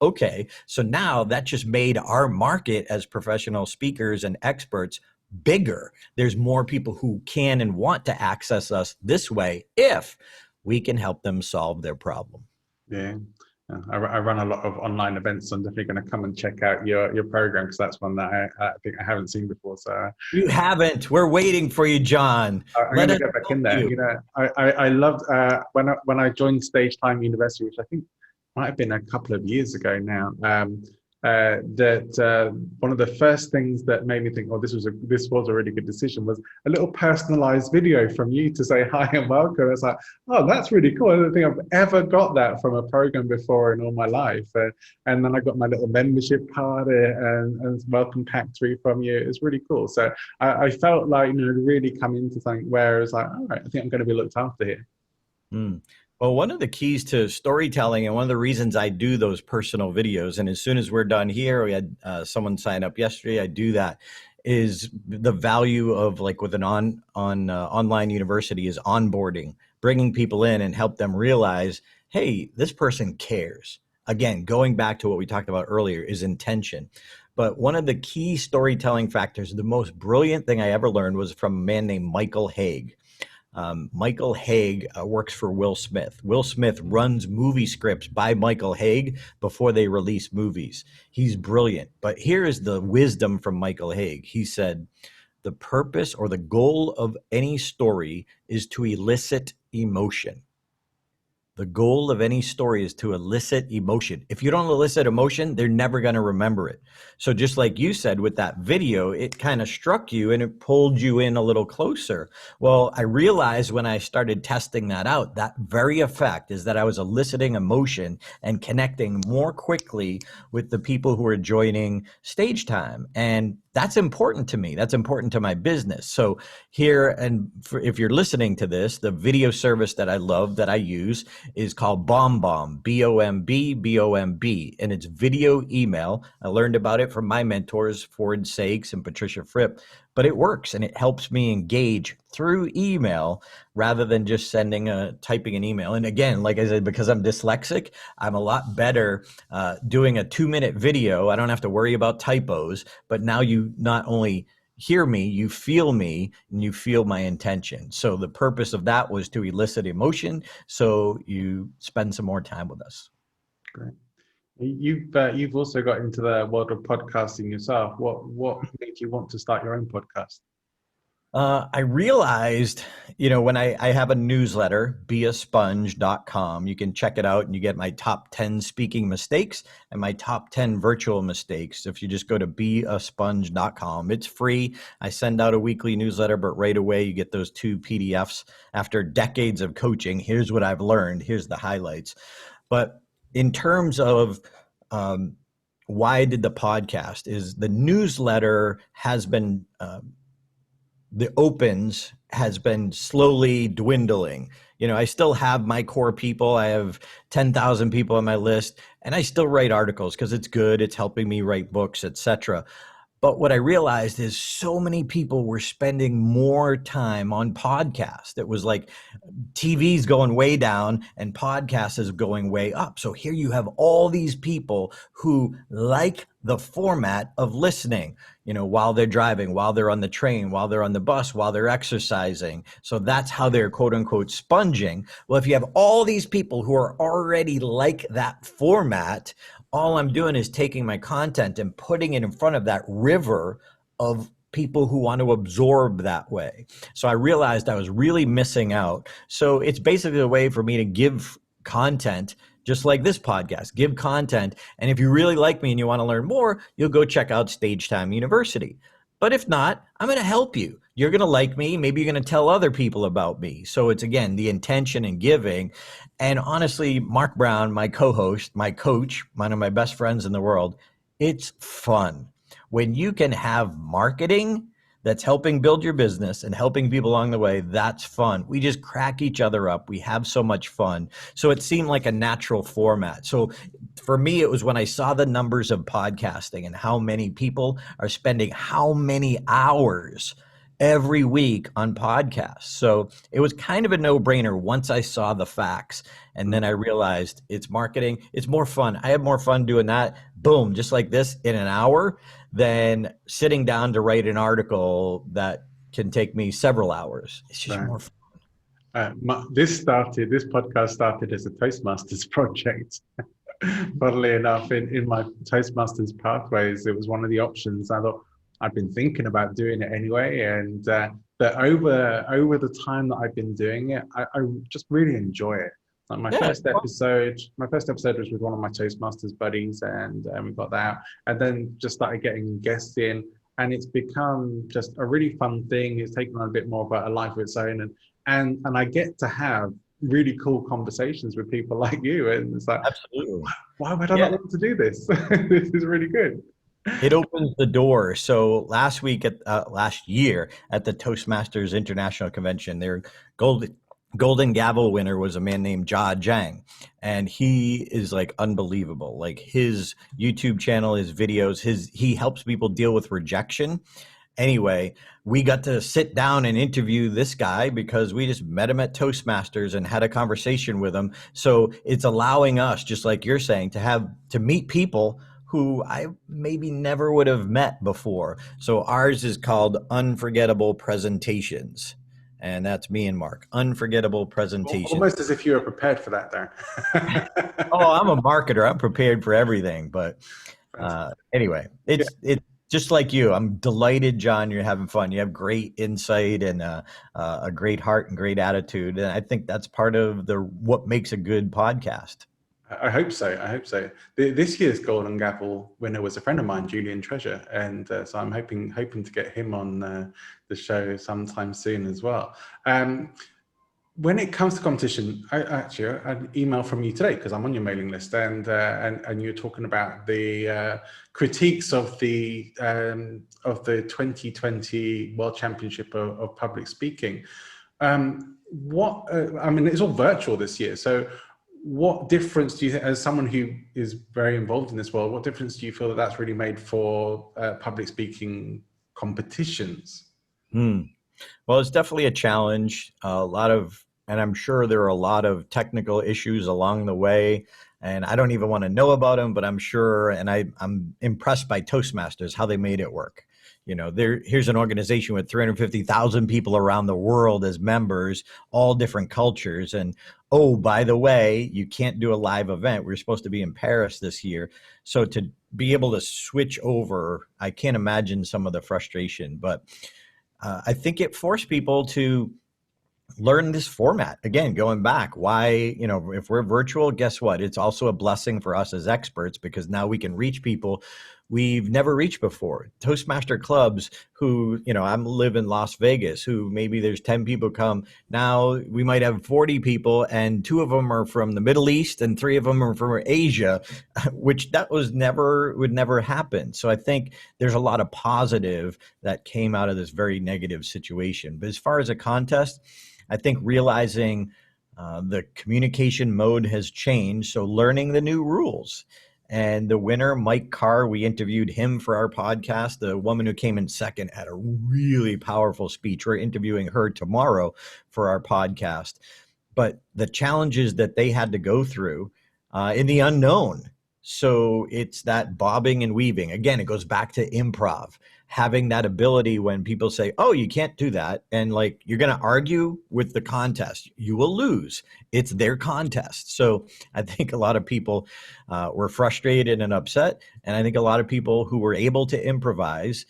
Okay, so now that just made our market as professional speakers and experts bigger. There's more people who can and want to access us this way if we can help them solve their problem. Yeah. I run a lot of online events, so I'm definitely going to come and check out your program, because that's one that I think I haven't seen before. So you haven't. We're waiting for you, John. I'm going to get back in there. I loved when I joined Stage Time University, which I think might have been a couple of years ago now. One of the first things that made me think, oh, this was a really good decision, was a little personalized video from you to say hi and welcome. It's like, oh, that's really cool. I don't think I've ever got that from a program before in all my life. And then I got my little membership card and welcome pack through from you. It's really cool. So I felt like, really come into something where it's like, all right, I think I'm going to be looked after here. Well, one of the keys to storytelling, and one of the reasons I do those personal videos, and as soon as we're done here, we had someone sign up yesterday, I do that, is the value of, like, with an online university, is onboarding, bringing people in and help them realize, hey, this person cares. Again, going back to what we talked about earlier, is intention. But one of the key storytelling factors, the most brilliant thing I ever learned, was from a man named Michael Haig. Michael Haig works for Will Smith. Will Smith runs movie scripts by Michael Haig before they release movies. He's brilliant. But here is the wisdom from Michael Haig. He said, the purpose or the goal of any story is to elicit emotion. The goal of any story is to elicit emotion. If you don't elicit emotion, they're never going to remember it. So just like you said with that video, it kind of struck you and it pulled you in a little closer. Well, I realized when I started testing that out, that very effect is that I was eliciting emotion and connecting more quickly with the people who are joining Stage Time. And that's important to me. That's important to my business. So here, and if you're listening to this, the video service that I love, that I use, is called BombBomb, B-O-M-B, B-O-M-B, and it's video email. I learned about it from my mentors, Ford Sakes and Patricia Fripp, but it works and it helps me engage through email rather than just typing an email. And again, like I said, because I'm dyslexic, I'm a lot better doing a 2-minute video. I don't have to worry about typos, but now you not only hear me, you feel me, and you feel my intention. So the purpose of that was to elicit emotion, so you spend some more time with us. Great. You've also got into the world of podcasting yourself. What made you want to start your own podcast? I realized, when I have a newsletter, beasponge.com, you can check it out and you get my top 10 speaking mistakes and my top 10 virtual mistakes. If you just go to beasponge.com, it's free. I send out a weekly newsletter, but right away you get those 2 PDFs after decades of coaching. Here's what I've learned. Here's the highlights. But in terms of why I did the podcast, is the newsletter has been the opens has been slowly dwindling. I still have my core people. I have 10,000 people on my list, and I still write articles because it's good. It's helping me write books, etc. But what I realized is so many people were spending more time on podcasts. It was like TV's going way down and podcasts is going way up. So here you have all these people who like the format of listening, while they're driving, while they're on the train, while they're on the bus, while they're exercising. So that's how they're quote unquote sponging. Well, if you have all these people who are already like that format, all I'm doing is taking my content and putting it in front of that river of people who want to absorb that way. So I realized I was really missing out. So it's basically a way for me to give content, just like this podcast, give content. And if you really like me and you want to learn more, you'll go check out Stage Time University. But if not, I'm going to help you. You're going to like me. Maybe you're going to tell other people about me. So it's, again, the intention and giving. And honestly, Mark Brown, my co-host, my coach, one of my best friends in the world, it's fun. When you can have marketing that's helping build your business and helping people along the way, that's fun. We just crack each other up. We have so much fun. So it seemed like a natural format. So for me, it was when I saw the numbers of podcasting and how many people are spending how many hours every week on podcasts. So it was kind of a no-brainer once I saw the facts. And then I realized it's marketing. It's more fun. I have more fun doing that, boom, just like this in an hour, than sitting down to write an article that can take me several hours. It's just more fun. This podcast started as a Toastmasters project. Funnily enough, in my Toastmasters pathways, it was one of the options. I thought, I've been thinking about doing it anyway, and that over the time that I've been doing it, I just really enjoy it. Like my first episode was with one of my Toastmasters buddies, and we got that out, and then just started getting guests in, and it's become just a really fun thing. It's taken on a bit more of a life of its own, and I get to have really cool conversations with people like you, and it's like, absolutely, why would I not want to do this? This is really good. It opens the door. So last year at the Toastmasters International Convention, their golden gavel winner was a man named Jia Zhang, and he is like unbelievable. Like his YouTube channel, his videos, he helps people deal with rejection. Anyway, we got to sit down and interview this guy because we just met him at Toastmasters and had a conversation with him. So it's allowing us, just like you're saying, to meet people who I maybe never would have met before. So ours is called Unforgettable Presentations. And that's me and Mark. Unforgettable Presentations. Almost as if you were prepared for that, there. Oh, I'm a marketer. I'm prepared for everything. But anyway, it's Just like you, I'm delighted, John, you're having fun. You have great insight and a great heart and great attitude. And I think that's part of what makes a good podcast. I hope so. I hope so. This year's Golden Gavel winner was a friend of mine, Julian Treasure, and so I'm hoping to get him on the show sometime soon as well. When it comes to competition, I an email from you today because I'm on your mailing list, and you're talking about the critiques of the 2020 World Championship of Public Speaking. I mean, it's all virtual this year, so what difference do you think, as someone who is very involved in this world, what difference do you feel that that's really made for public speaking competitions? Well, it's definitely a challenge. And I'm sure there are a lot of technical issues along the way. And I don't even want to know about them, but I'm sure, and I'm impressed by Toastmasters, how they made it work. Here's an organization with 350,000 people around the world as members, all different cultures. And oh, by the way, you can't do a live event. We're supposed to be in Paris this year. So to be able to switch over, I can't imagine some of the frustration, but I think it forced people to learn this format. Again, going back, why, if we're virtual, guess what? It's also a blessing for us as experts because now we can reach people we've never reached before. Toastmaster clubs who, I live in Las Vegas, who maybe there's 10 people come. Now we might have 40 people and 2 of them are from the Middle East and 3 of them are from Asia, which would never happen. So I think there's a lot of positive that came out of this very negative situation. But as far as a contest, I think realizing the communication mode has changed. So learning the new rules. And the winner, Mike Carr, we interviewed him for our podcast. The woman who came in second had a really powerful speech. We're interviewing her tomorrow for our podcast. But the challenges that they had to go through in the unknown. So it's that bobbing and weaving. Again, it goes back to improv. Having that ability when people say, oh, you can't do that. And like, you're going to argue with the contest. You will lose. It's their contest. So I think a lot of people were frustrated and upset. And I think a lot of people who were able to improvise,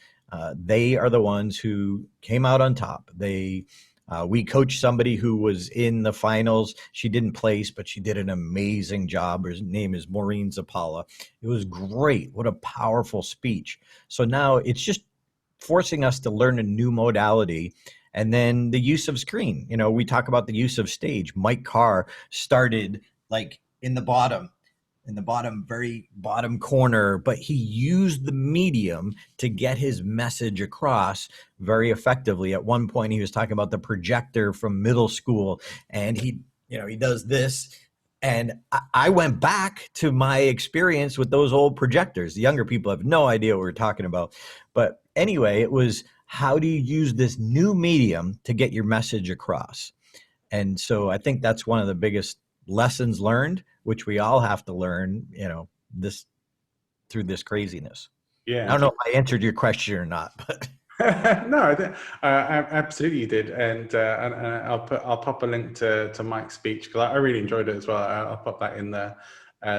they are the ones who came out on top. We coached somebody who was in the finals. She didn't place, but she did an amazing job. Her name is Maureen Zapala. It was great. What a powerful speech. So now it's just forcing us to learn a new modality. And then the use of screen. We talk about the use of stage. Mike Carr started like in the very bottom corner, but he used the medium to get his message across very effectively. At one point, he was talking about the projector from middle school, and he does this. And I went back to my experience with those old projectors. The younger people have no idea what we're talking about. But anyway, it was, how do you use this new medium to get your message across? And so I think that's one of the biggest lessons learned, which we all have to learn, through this craziness. Yeah. I don't know if I answered your question or not, but no, absolutely you did, and I'll pop a link to Mike's speech because I really enjoyed it as well. I'll pop that in the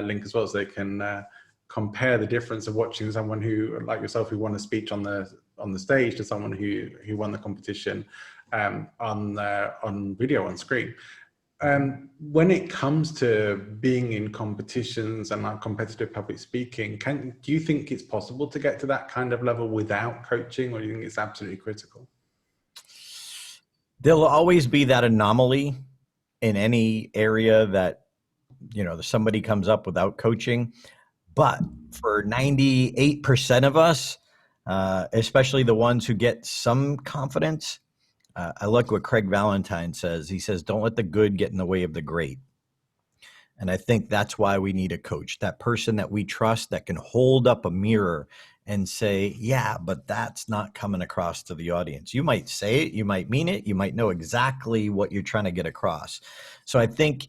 link as well, so they can compare the difference of watching someone who, like yourself, who won a speech on the stage to someone who won the competition on video on screen. When it comes to being in competitions and like competitive public speaking, do you think it's possible to get to that kind of level without coaching, or do you think it's absolutely critical? There'll always be that anomaly in any area that, somebody comes up without coaching. But for 98% of us, especially the ones who get some confidence, I like what Craig Valentine says. He says, don't let the good get in the way of the great. And I think that's why we need a coach, that person that we trust that can hold up a mirror and say, yeah, but that's not coming across to the audience. You might say it, you might mean it, you might know exactly what you're trying to get across. So I think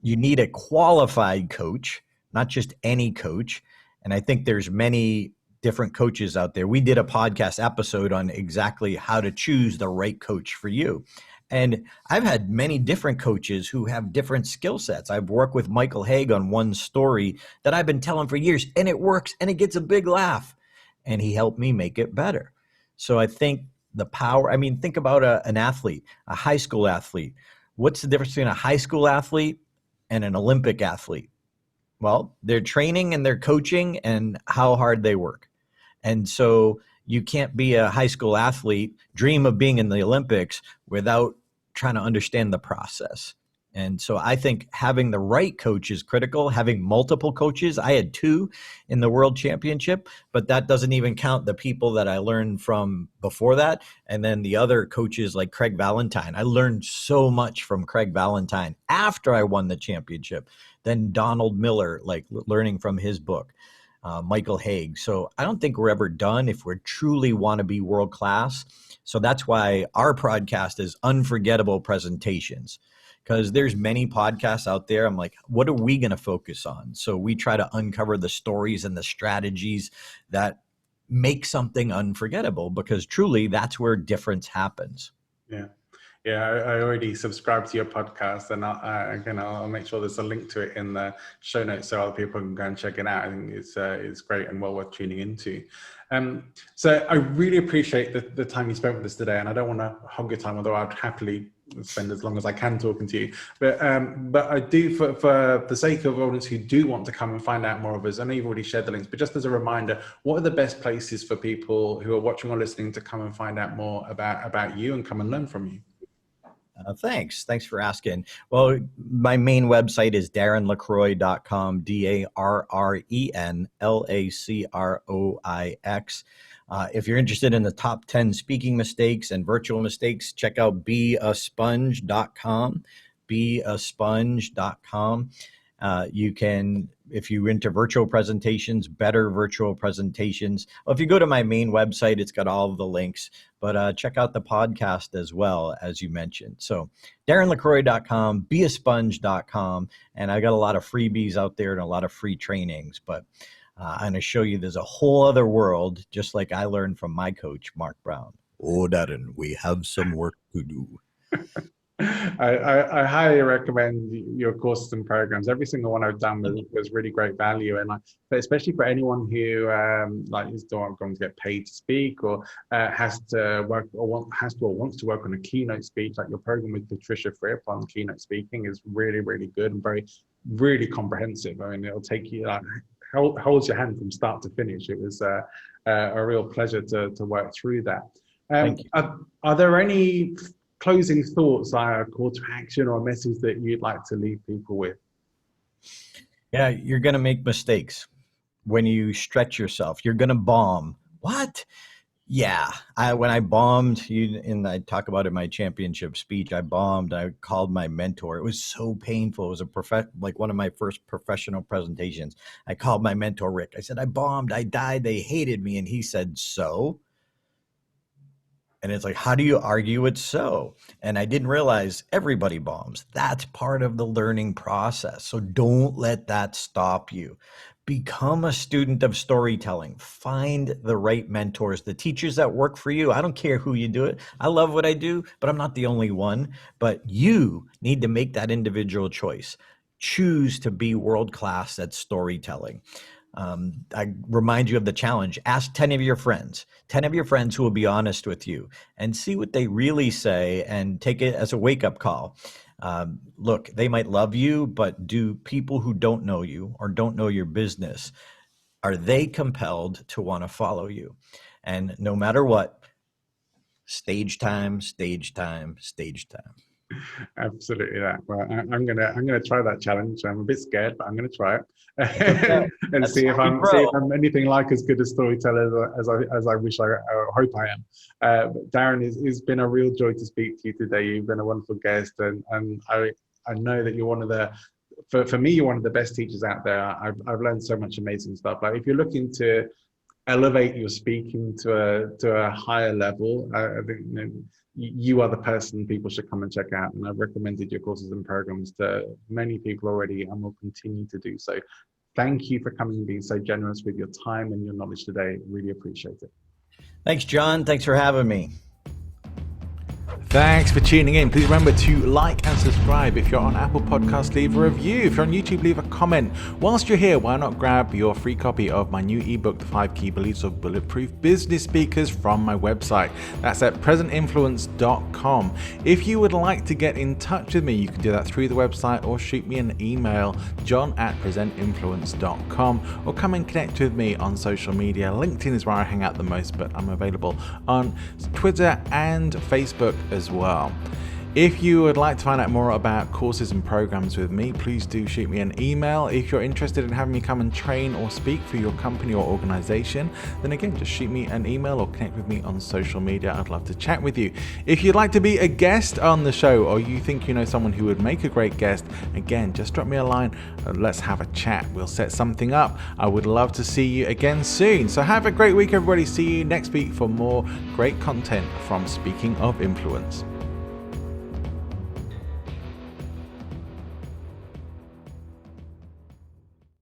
you need a qualified coach, not just any coach. And I think there's many different coaches out there. We did a podcast episode on exactly how to choose the right coach for you. And I've had many different coaches who have different skill sets. I've worked with Michael Haig on one story that I've been telling for years, and it works and it gets a big laugh. and he helped me make it better. So I think the power, I mean, think about an athlete, a high school athlete. What's the difference between a high school athlete and an Olympic athlete? Well, their training and their coaching and how hard they work. And so you can't be a high school athlete, dream of being in the Olympics without trying to understand the process. And so I think having the right coach is critical. Having multiple coaches, I had 2 in the world championship, but that doesn't even count the people that I learned from before that. And then the other coaches like Craig Valentine. I learned so much from Craig Valentine after I won the championship. Then Donald Miller, like learning from his book. Michael Haig. So I don't think we're ever done if we truly want to be world class. So that's why our podcast is Unforgettable Presentations, because there's many podcasts out there. I'm like, what are we going to focus on? So we try to uncover the stories and the strategies that make something unforgettable, because truly that's where difference happens. Yeah. Yeah, I already subscribed to your podcast, and I'll make sure there's a link to it in the show notes so other people can go and check it out. I think it's great and well worth tuning into. So I really appreciate the time you spent with us today, and I don't want to hog your time, although I'd happily spend as long as I can talking to you. But I do, for the sake of audience who do want to come and find out more of us, I know you've already shared the links, but just as a reminder, what are the best places for people who are watching or listening to come and find out more about you and come and learn from you? Thanks for asking. Well, my main website is darrenlacroix.com, DarrenLacroix. If you're interested in the top 10 speaking mistakes and virtual mistakes, check out beasponge.com, beasponge.com. You can, if you're into virtual presentations, better virtual presentations. Well, if you go to my main website, it's got all of the links, but check out the podcast as well, as you mentioned. So darrenlacroix.com, beasponge.com, and I got a lot of freebies out there and a lot of free trainings, but I'm going to show you there's a whole other world, just like I learned from my coach, Mark Brown. Oh, Darren, we have some work to do. I highly recommend your courses and programs. Every single one I've done was really great value, and but especially for anyone who is going to get paid to speak, or has to work or wants to work on a keynote speech. Like your program with Patricia Fripp on keynote speaking is really, really good and really comprehensive. I mean, it'll take you holds your hand from start to finish. It was a real pleasure to work through that. Thank you. Are there any closing thoughts, a call to action or a message that you'd like to leave people with? Yeah, you're going to make mistakes when you stretch yourself. You're going to bomb. What? Yeah. When I bombed, and I talk about it in my championship speech, I bombed. I called my mentor. It was so painful. It was like one of my first professional presentations. I called my mentor, Rick. I said, I bombed. I died. They hated me. And he said, so? And it's like, how do you argue it's so? And I didn't realize everybody bombs. That's part of the learning process. So don't let that stop you. Become a student of storytelling. Find the right mentors, the teachers that work for you. I don't care who you do it. I love what I do, but I'm not the only one. But you need to make that individual choice. Choose to be world-class at storytelling. I remind you of the challenge. Ask 10 of your friends who will be honest with you, and see what they really say, and take it as a wake-up call. Look, they might love you, but do people who don't know you or don't know your business, are they compelled to want to follow you? And no matter what, stage time, stage time, stage time. Absolutely that. Well, I'm gonna try that challenge. I'm a bit scared, but I'm gonna try it and see if I'm anything like as good a storyteller as I wish I hope I am. But Darren, it's been a real joy to speak to you today. You've been a wonderful guest, and I know that you're one of the for me you're one of the best teachers out there. I've learned so much amazing stuff. Like if you're looking to elevate your speaking to a higher level, I think you are the person people should come and check out. And I've recommended your courses and programs to many people already, and will continue to do so. Thank you for coming and being so generous with your time and your knowledge today. Really appreciate it. Thanks, John. Thanks for having me. Thanks for tuning in. Please remember to like and subscribe. If you're on Apple Podcasts, leave a review. If you're on YouTube, leave a comment. Whilst you're here, why not grab your free copy of my new ebook, The 5 Key Beliefs of Bulletproof Business Speakers, from my website. That's at presentinfluence.com. If you would like to get in touch with me, you can do that through the website or shoot me an email, john@presentinfluence.com, or come and connect with me on social media. LinkedIn is where I hang out the most, but I'm available on Twitter and Facebook as well. If you would like to find out more about courses and programs with me, please do shoot me an email. If you're interested in having me come and train or speak for your company or organization, then again, just shoot me an email or connect with me on social media. I'd love to chat with you. If you'd like to be a guest on the show, or you think you know someone who would make a great guest, again, just drop me a line and let's have a chat. We'll set something up. I would love to see you again soon. So have a great week, everybody. See you next week for more great content from Speaking of Influence.